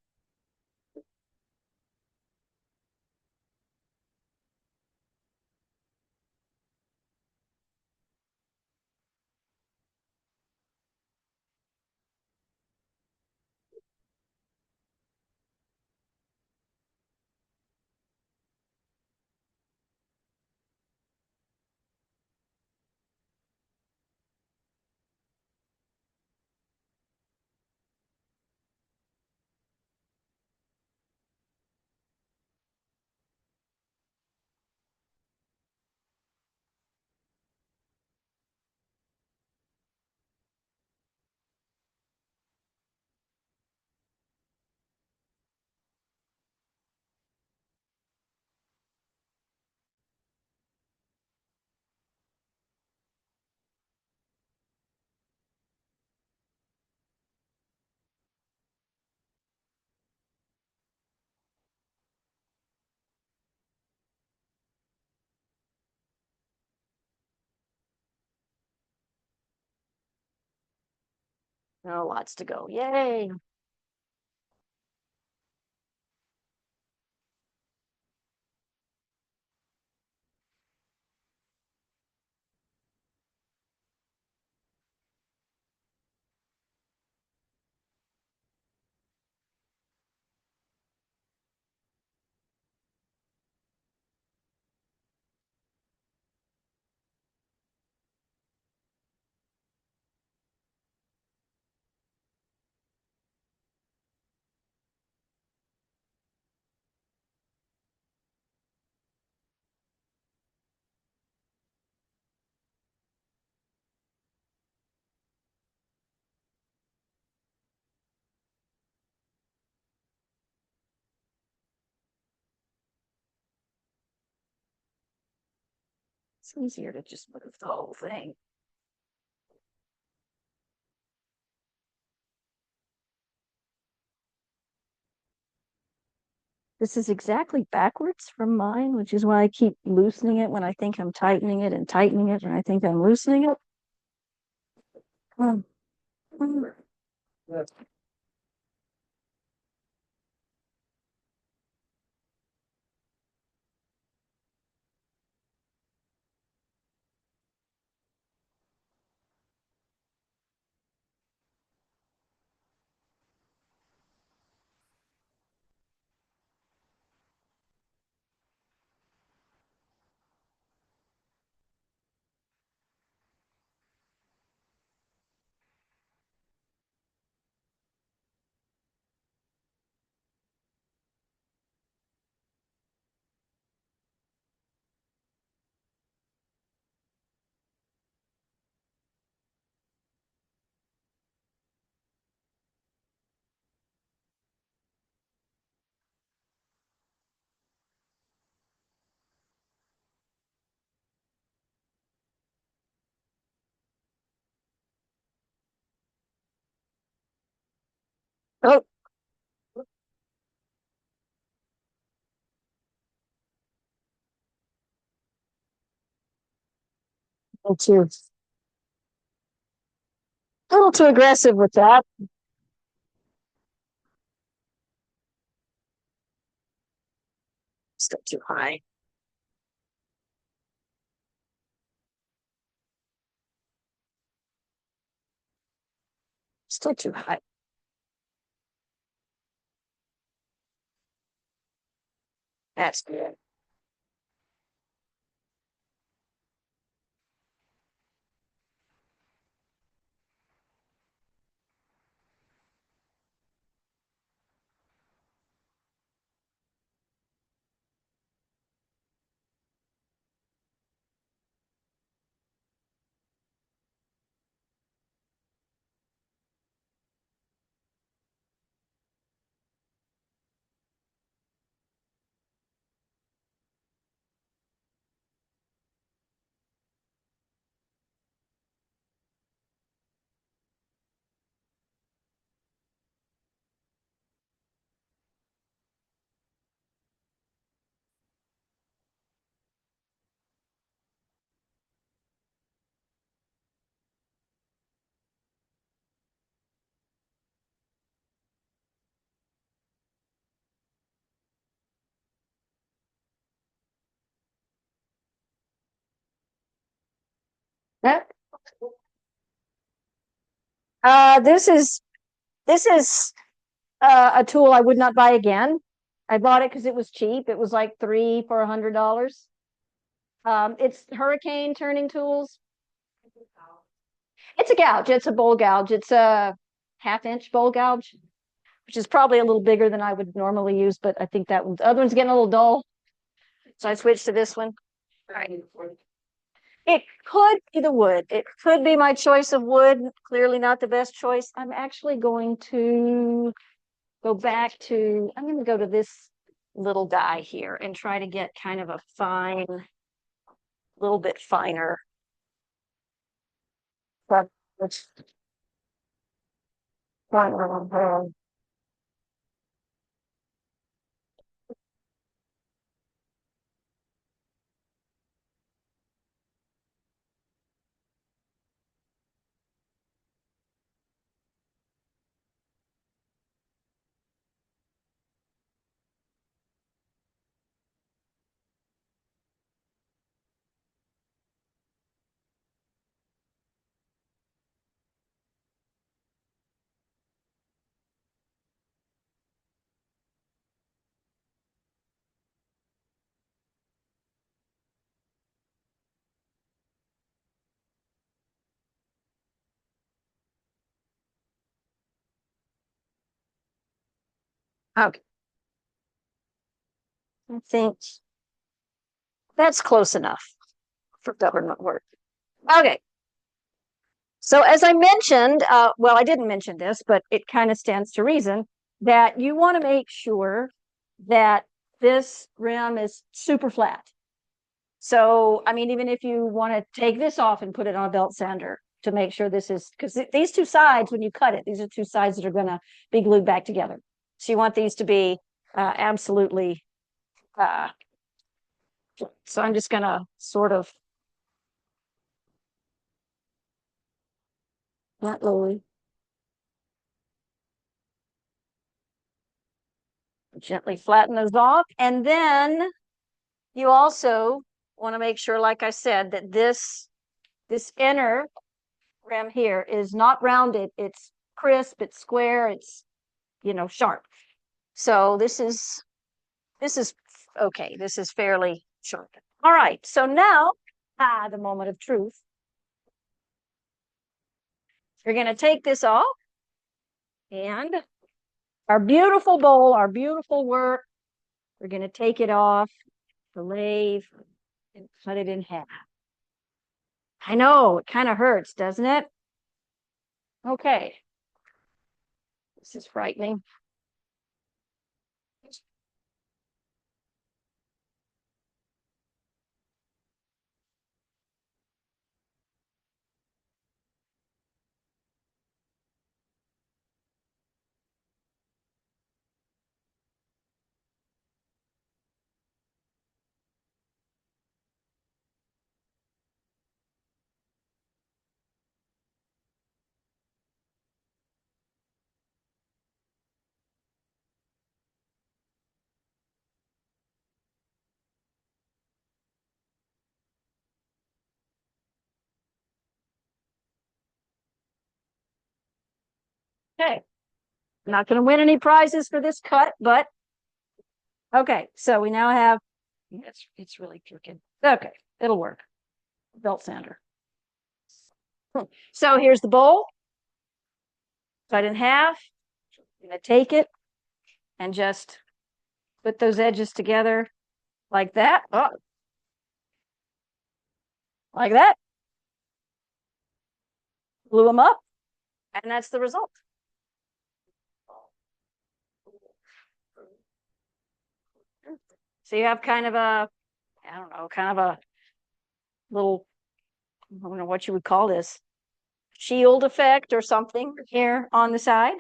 Oh, lots to go. Yay. It's easier to just move the whole thing. This is exactly backwards from mine, which is why I keep loosening it when I think I'm tightening it and tightening it when I think I'm loosening it. Um, oh, a little too aggressive with that. Still too high. Still too high. That's good. That, this is a tool I would not buy again. I bought it because it was cheap. It was like 300 for $100. It's hurricane turning tools. It's a gouge. It's a bowl gouge. It's a half-inch bowl gouge, which is probably a little bigger than I would normally use, but I think that one, the other one's getting a little dull. So I switched to this one. Right. It could be the wood. It could be my choice of wood. Clearly not the best choice. I'm actually going to go back to, I'm going to go to this little guy here and try to get kind of a fine, little bit finer. But it's fine. Okay. I think that's close enough for government work. Okay. So as I mentioned, well, I didn't mention this, but it kind of stands to reason that you want to make sure that this rim is super flat. So, I mean, even if you want to take this off and put it on a belt sander to make sure this is, because these two sides, when you cut it, these are two sides that are going to be glued back together. So you want these to be absolutely, so I'm just going to sort of, not Lily, gently flatten those off. And then you also want to make sure, like I said, that this inner rim here is not rounded. It's crisp, it's square, it's, sharp. So this is okay. This is fairly sharp. All right. So now, the moment of truth. You're going to take this off and our beautiful bowl, our beautiful work, we're going to take it off the lathe and cut it in half. I know, it kind of hurts, doesn't it? Okay. This is frightening. Okay. I'm not going to win any prizes for this cut, but okay. So we now have, it's really crooked. Okay. It'll work. Belt sander. So here's the bowl. Cut in half. I'm going to take it and just put those edges together like that. Oh, like that. Glue them up. And that's the result. So you have kind of a, I don't know, kind of a little, I don't know what you would call this, shield effect or something here on the side.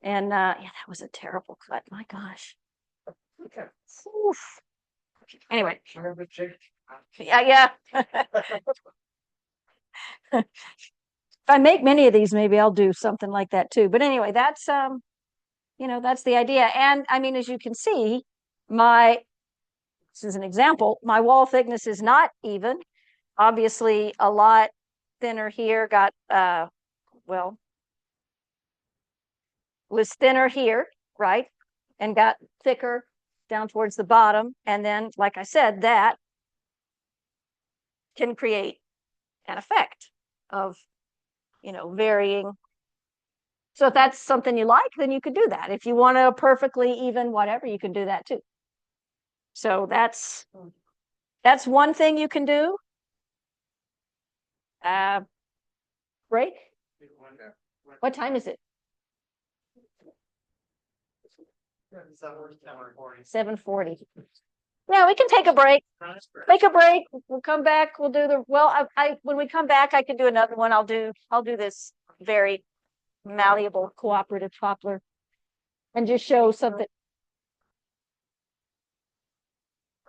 And yeah, that was a terrible cut. My gosh. Oof. Anyway. Yeah. If I make many of these, maybe I'll do something like that too. But anyway, that's that's the idea. And I mean, as you can see, this is an example, my wall thickness is not even. Obviously a lot thinner here, got was thinner here, right? And got thicker down towards the bottom. And then, like I said, that can create an effect of, varying. So if that's something you like, then you could do that. If you want a perfectly even whatever, you can do that too. So that's one thing you can do. Break. What time is it? 7:40. Yeah, we can take a break. Take a break. We'll come back. We'll do the when we come back, I can do another one. I'll do this very malleable cooperative poplar and just show something.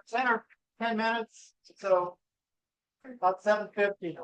Center, 10 minutes, so about 7:50.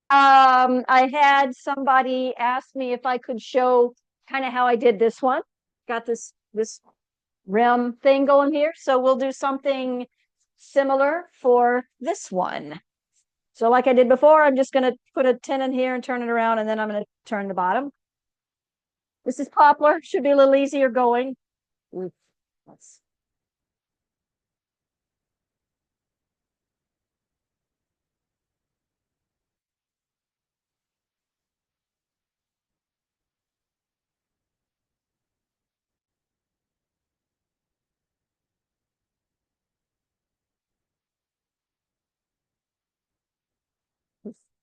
I had somebody ask me if I could show kind of how I did this one. Got this rim thing going here. So we'll do something similar for this one. So like I did before, I'm just going to put a 10 in here and turn it around, and then I'm going to turn the bottom. This is poplar, should be a little easier going. Let's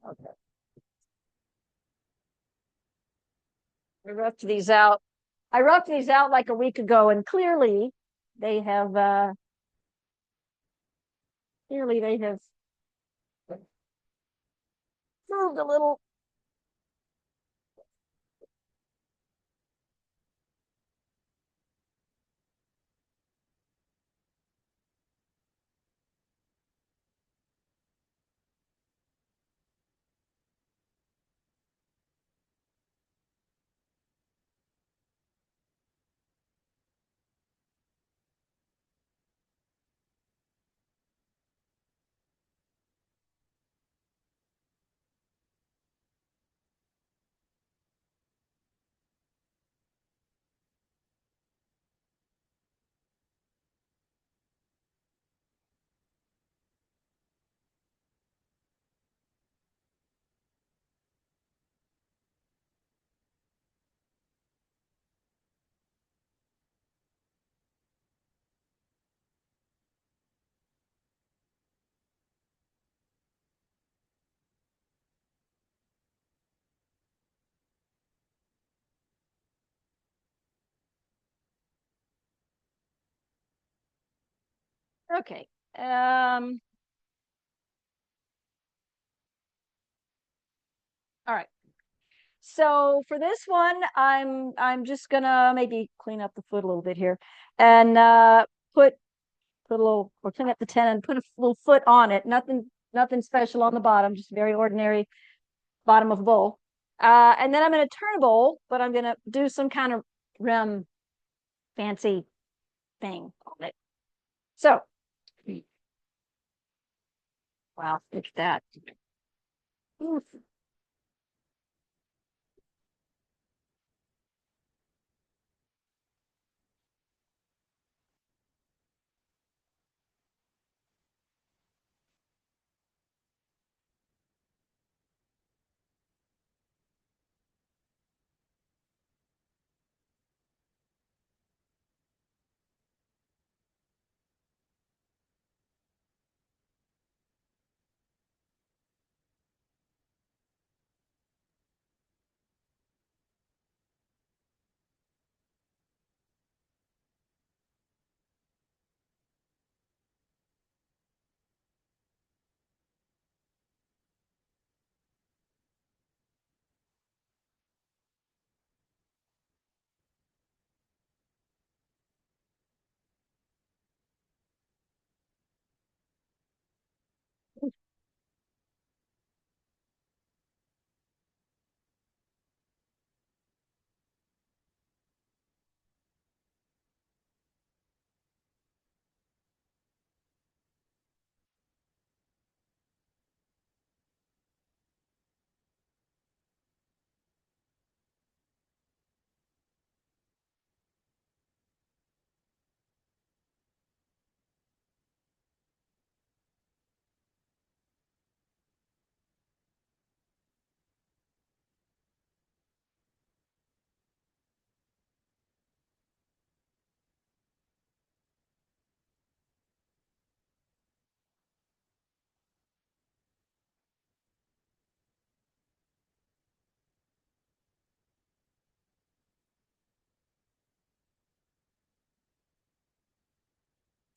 okay. I roughed these out. I roughed these out like a week ago, and they have clearly they have moved a little. Okay. All right. So for this one, I'm just gonna maybe clean up the foot a little bit here, and put put a little, or clean up the 10 and put a little foot on it. Nothing special on the bottom, just very ordinary bottom of a bowl. And then I'm gonna turn a bowl, but I'm gonna do some kind of rim fancy thing on it. So, wow, look at that. Oof.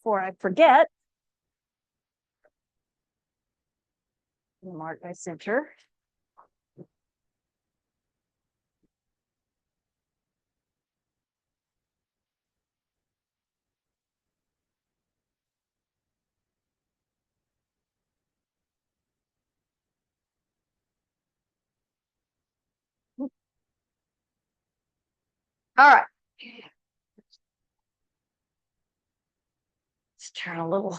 Before I forget, mark my center. All right. Let's turn a little.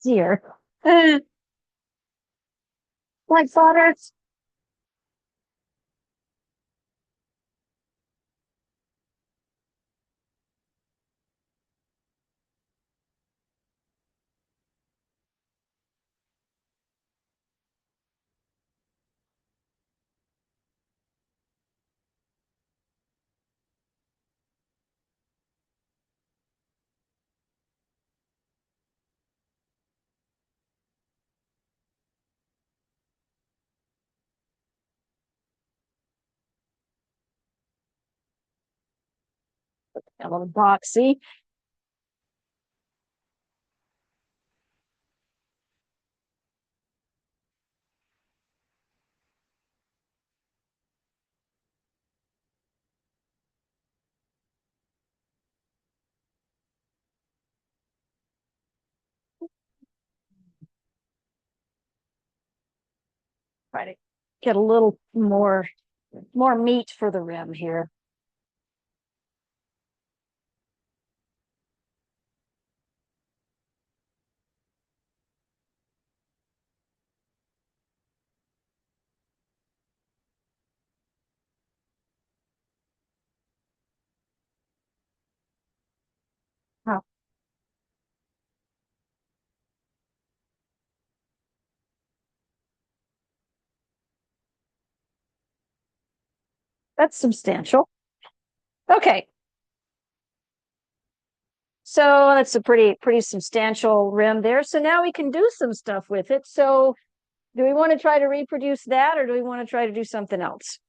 Dear. Like butter. A little boxy. Try to get a little more meat for the rim here. Oh, that's substantial. Okay. So that's a pretty substantial rim there. So now we can do some stuff with it. So do we want to try to reproduce that, or do we want to try to do something else?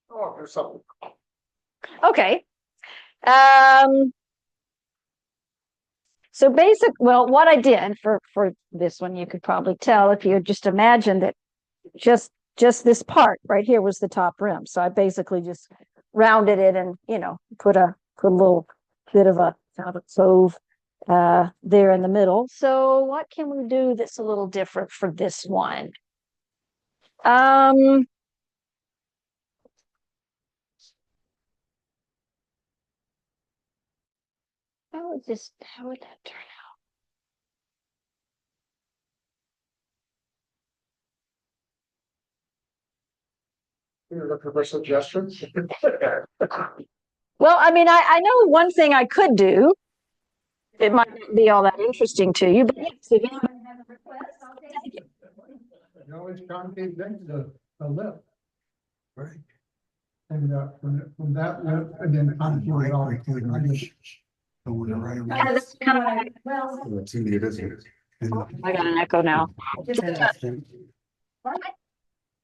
Oh, there's something. Okay. So well, what I did for this one, you could probably tell if you just imagined that just this part right here was the top rim. So I basically just rounded it and, put a little bit of a kind of a cove there in the middle. So what can we do that's a little different for this one? How how would that turn out? You're looking for suggestions? Well, I mean, I know one thing I could do. It might not be all that interesting to you, but yes, if anybody has a request, I'll take it. You always concave into the lip. Right. And from that lip, and then onto it all. Yeah, that's kind of what I got an echo now. Well, that's it,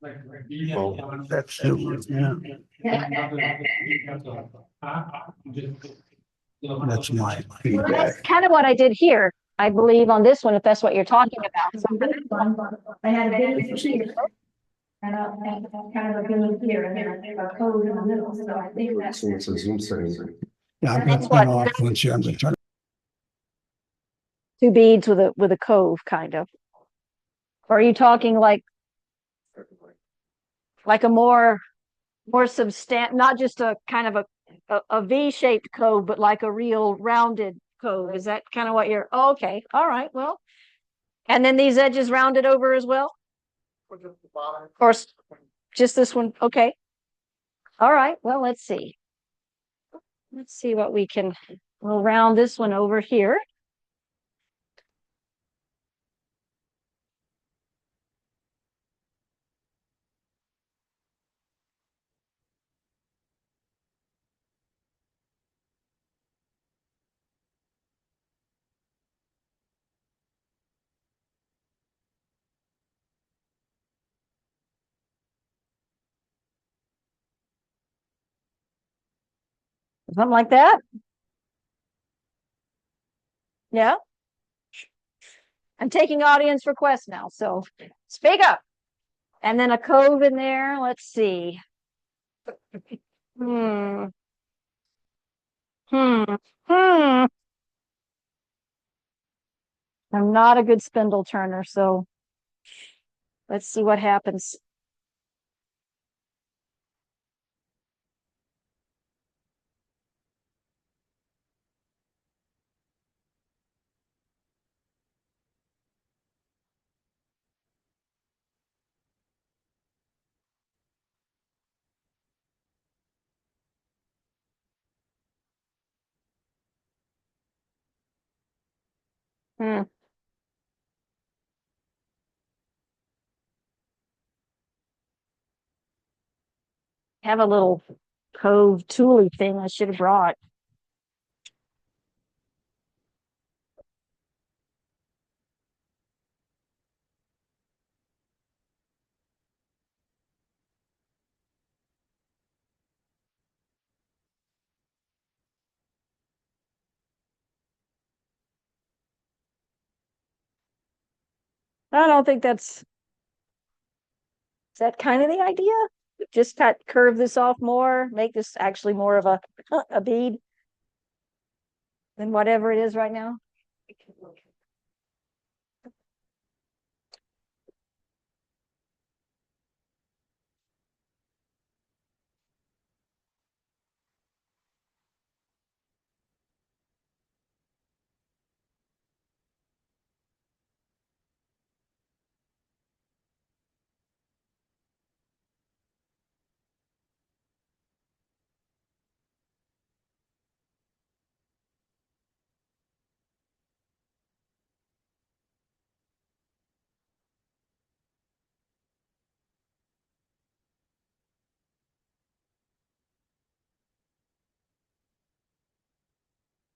That's my Well, feedback. that's kind of what I did here, I believe, on this one, if that's what you're talking about. So for this one, I had a big here, and kind of a big here, and then a code in the middle, so I think that's. So it's a Zoom setting. Yeah, I've That's got what- that off once you, I'm just trying. Two beads with a cove, kind of. Or are you talking like a more not just a kind of a V-shaped cove, but like a real rounded cove? Is that kind of what you're? Oh, okay, all right, well, and then these edges rounded over as well, or just this one? Okay, all right. Well, let's see. Let's see what we'll round this one over here. Something like that? Yeah. I'm taking audience requests now, so speak up. And then a cove in there. Let's see. Hmm. Hmm. Hmm. I'm not a good spindle turner, so let's see what happens. Hmm. Have a little cove tooly thing I should have brought. I don't think that's, is that kind of the idea? Just curve this off more, make this actually more of a bead than whatever it is right now.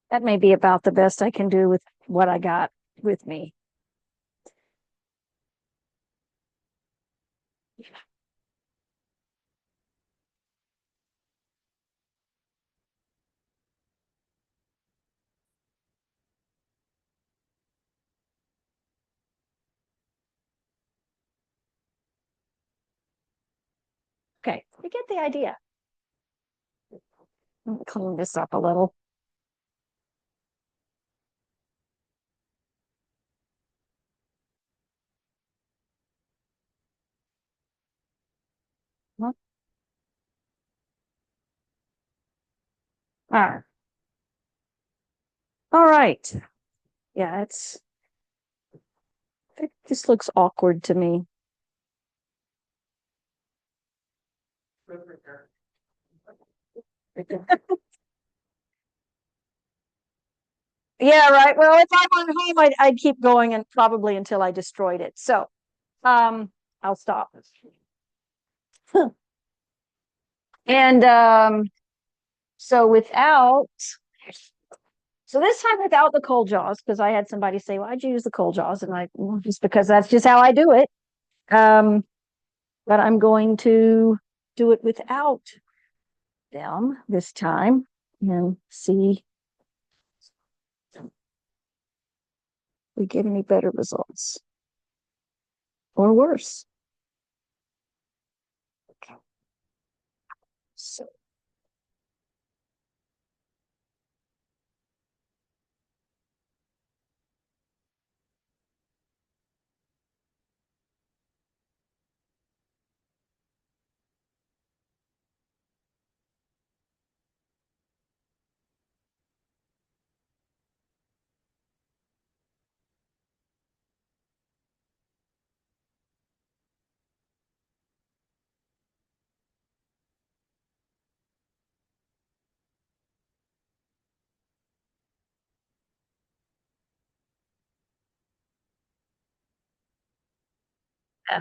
That may be about the best I can do with what I got with me. Okay, you get the idea. Let me clean this up a little. All right. All right. Yeah, it just looks awkward to me. Yeah, right. Well, if I went home, I'd keep going and probably until I destroyed it. So, I'll stop. And so without, so this time without the cold jaws, because I had somebody say, "Why'd you use the cold jaws?" And well, just because that's just how I do it. Um, but I'm going to do it without them this time and see if we get any better results or worse. Okay. So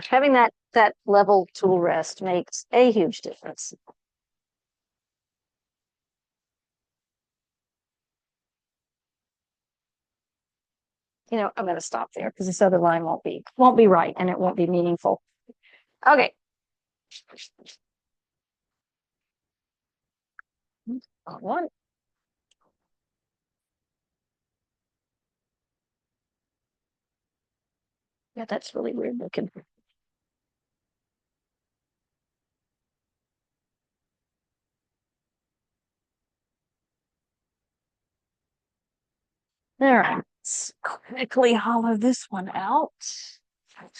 having that level tool rest makes a huge difference. I'm going to stop there because this other line won't be right and it won't be meaningful. Okay. One. Yeah, that's really weird looking. All right, let's quickly hollow this one out.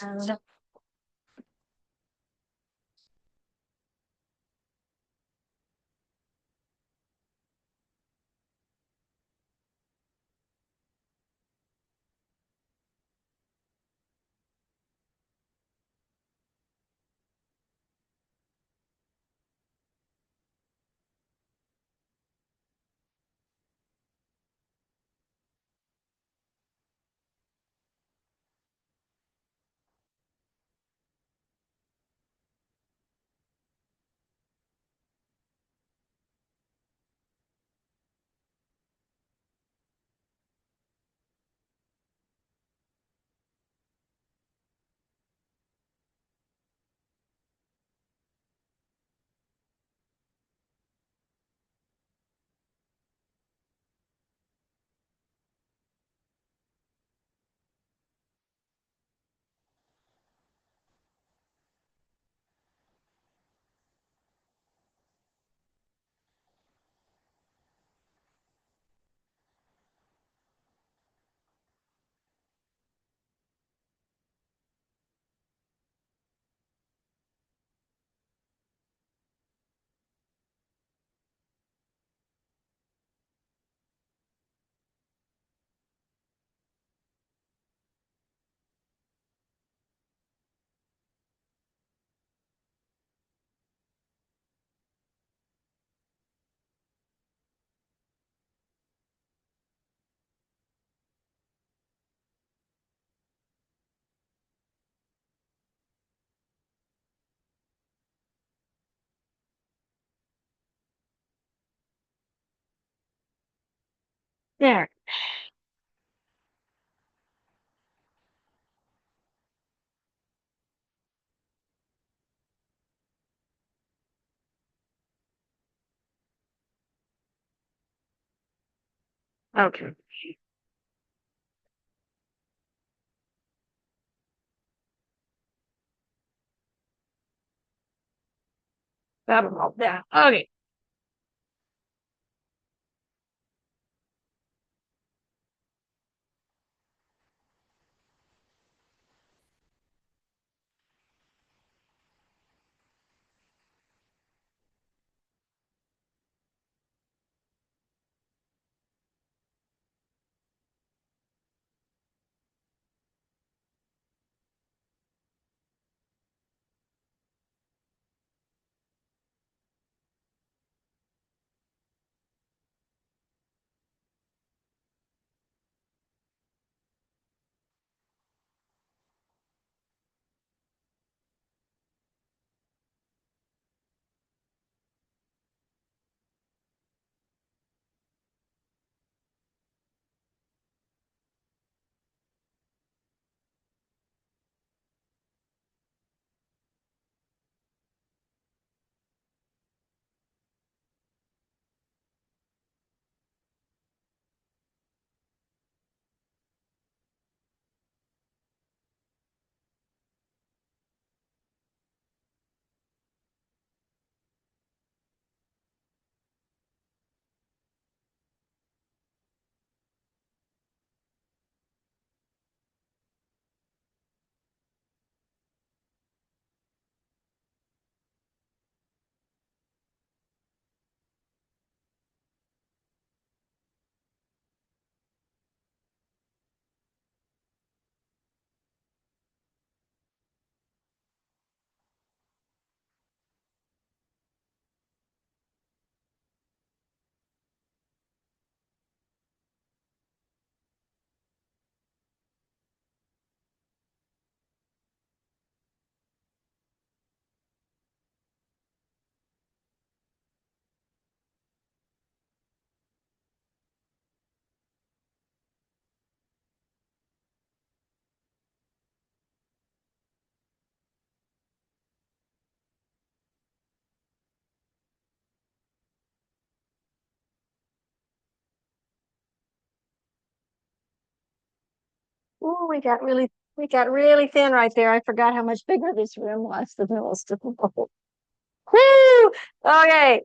And there. Okay. That'll help that. Okay. Oh, we got really We got really thin right there. I forgot how much bigger this room was than the rest of the bowl. Woo! Okay.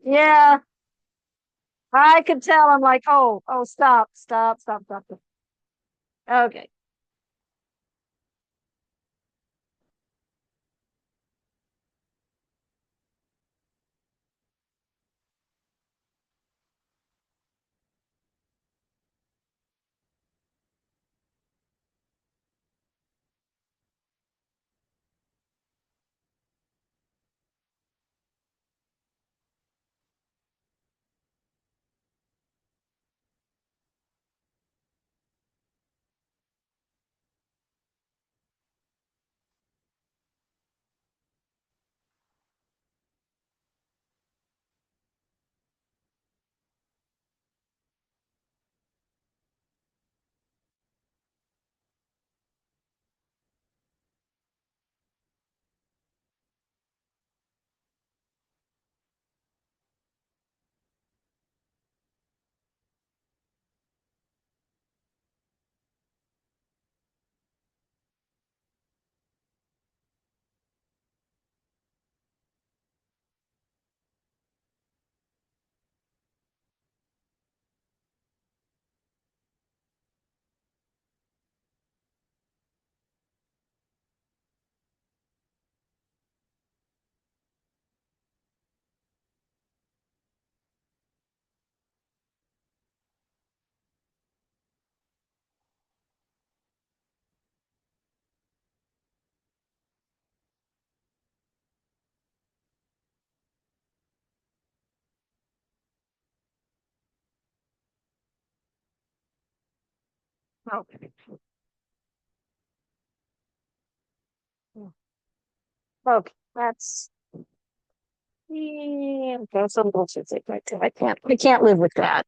Yeah. I could tell. I'm like, oh, stop, stop, stop, stop. Okay. Okay. Okay. That's some bullshit right there. I can't live with that.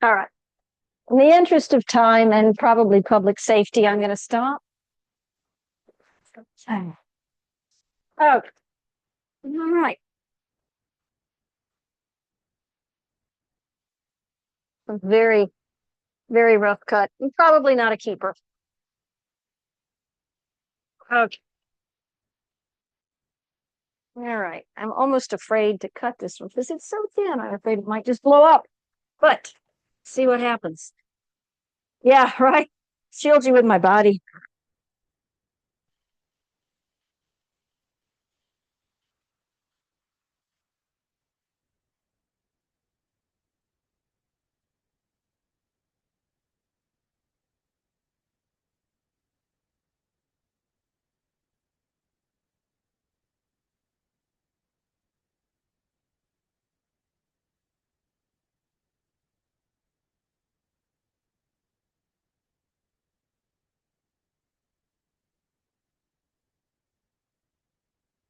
All right. In the interest of time and probably public safety, I'm going to stop. Okay. All right. Very, very rough cut. And probably not a keeper. Okay. All right. I'm almost afraid to cut this one because it's so thin. I'm afraid it might just blow up. But see what happens. Yeah, right. Shield you with my body.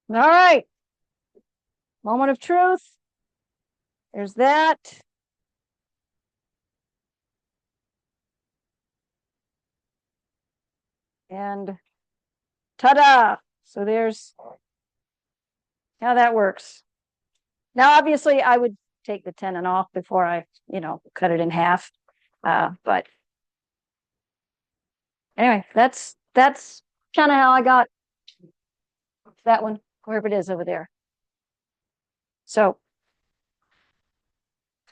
All right. Moment of truth. There's that. And ta-da! So there's how that works. Now, obviously, I would take the tenon off before I, cut it in half. But anyway, that's kind of how I got that one, wherever it is over there. So,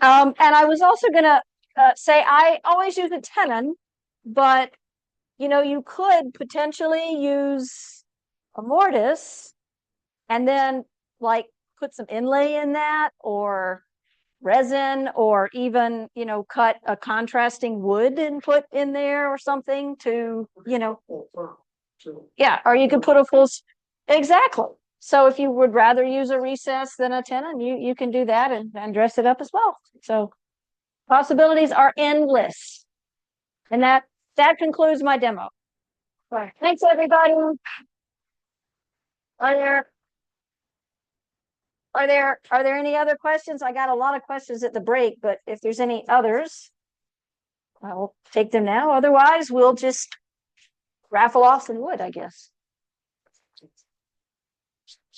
and I was also gonna say I always use a tenon, but you could potentially use a mortise and then like put some inlay in that or resin or even cut a contrasting wood and put in there or something to yeah, or you could put a exactly. So if you would rather use a recess than a tenon, you can do that and dress it up as well. So possibilities are endless. And that concludes my demo. Right. Thanks everybody. Bye there. Are there any other questions? I got a lot of questions at the break, but if there's any others, I'll take them now. Otherwise, we'll just raffle off some wood, I guess.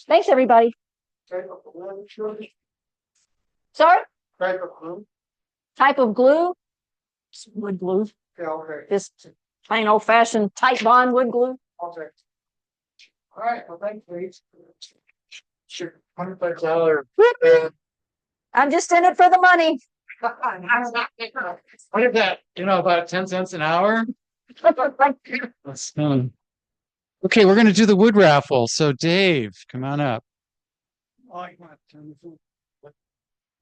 Thanks, everybody. Sorry? Type of glue. Type of glue? Wood glue. Yeah, okay. Just plain old fashioned tight bond wood glue. Okay. All right, well, thanks, please. Sure, $25. I'm just in it for the money. What is that? About 10 cents an hour? That's fun. Okay, we're going to do the wood raffle. So Dave, come on up.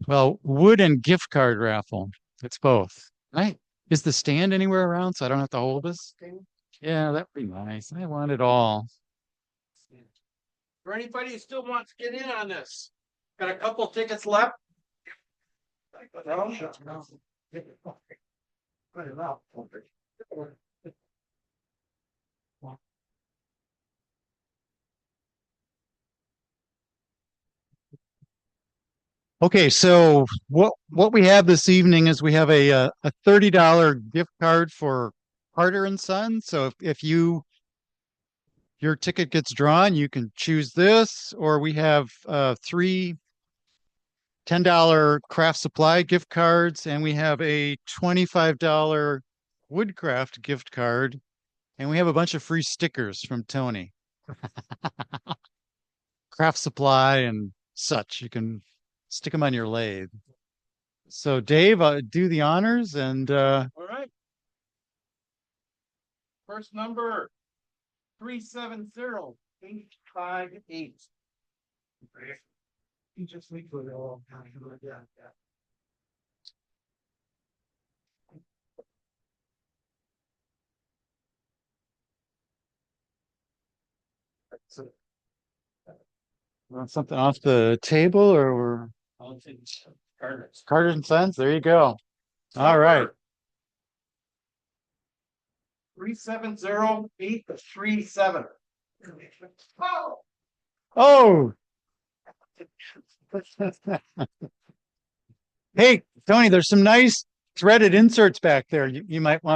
Well, wood and gift card raffle. It's both. Right? Is the stand anywhere around so I don't have to hold this? Yeah, that'd be nice. I want it all. For anybody who still wants to get in on this, got a couple tickets left. Okay, so what we have this evening is we have a $30 gift card for Carter and Son. So if your ticket gets drawn, you can choose this, or we have three $10 craft supply gift cards, and we have a $25 woodcraft gift card, and we have a bunch of free stickers from Tony. Craft supply and such. You can stick them on your lathe. So Dave, do the honors and All right. First number 370858. You just leave it all kind of like that. want something off the table, or Carter and Sons? There you go. All right. 370837. Oh. Hey, Tony, there's some nice threaded inserts back there. You might want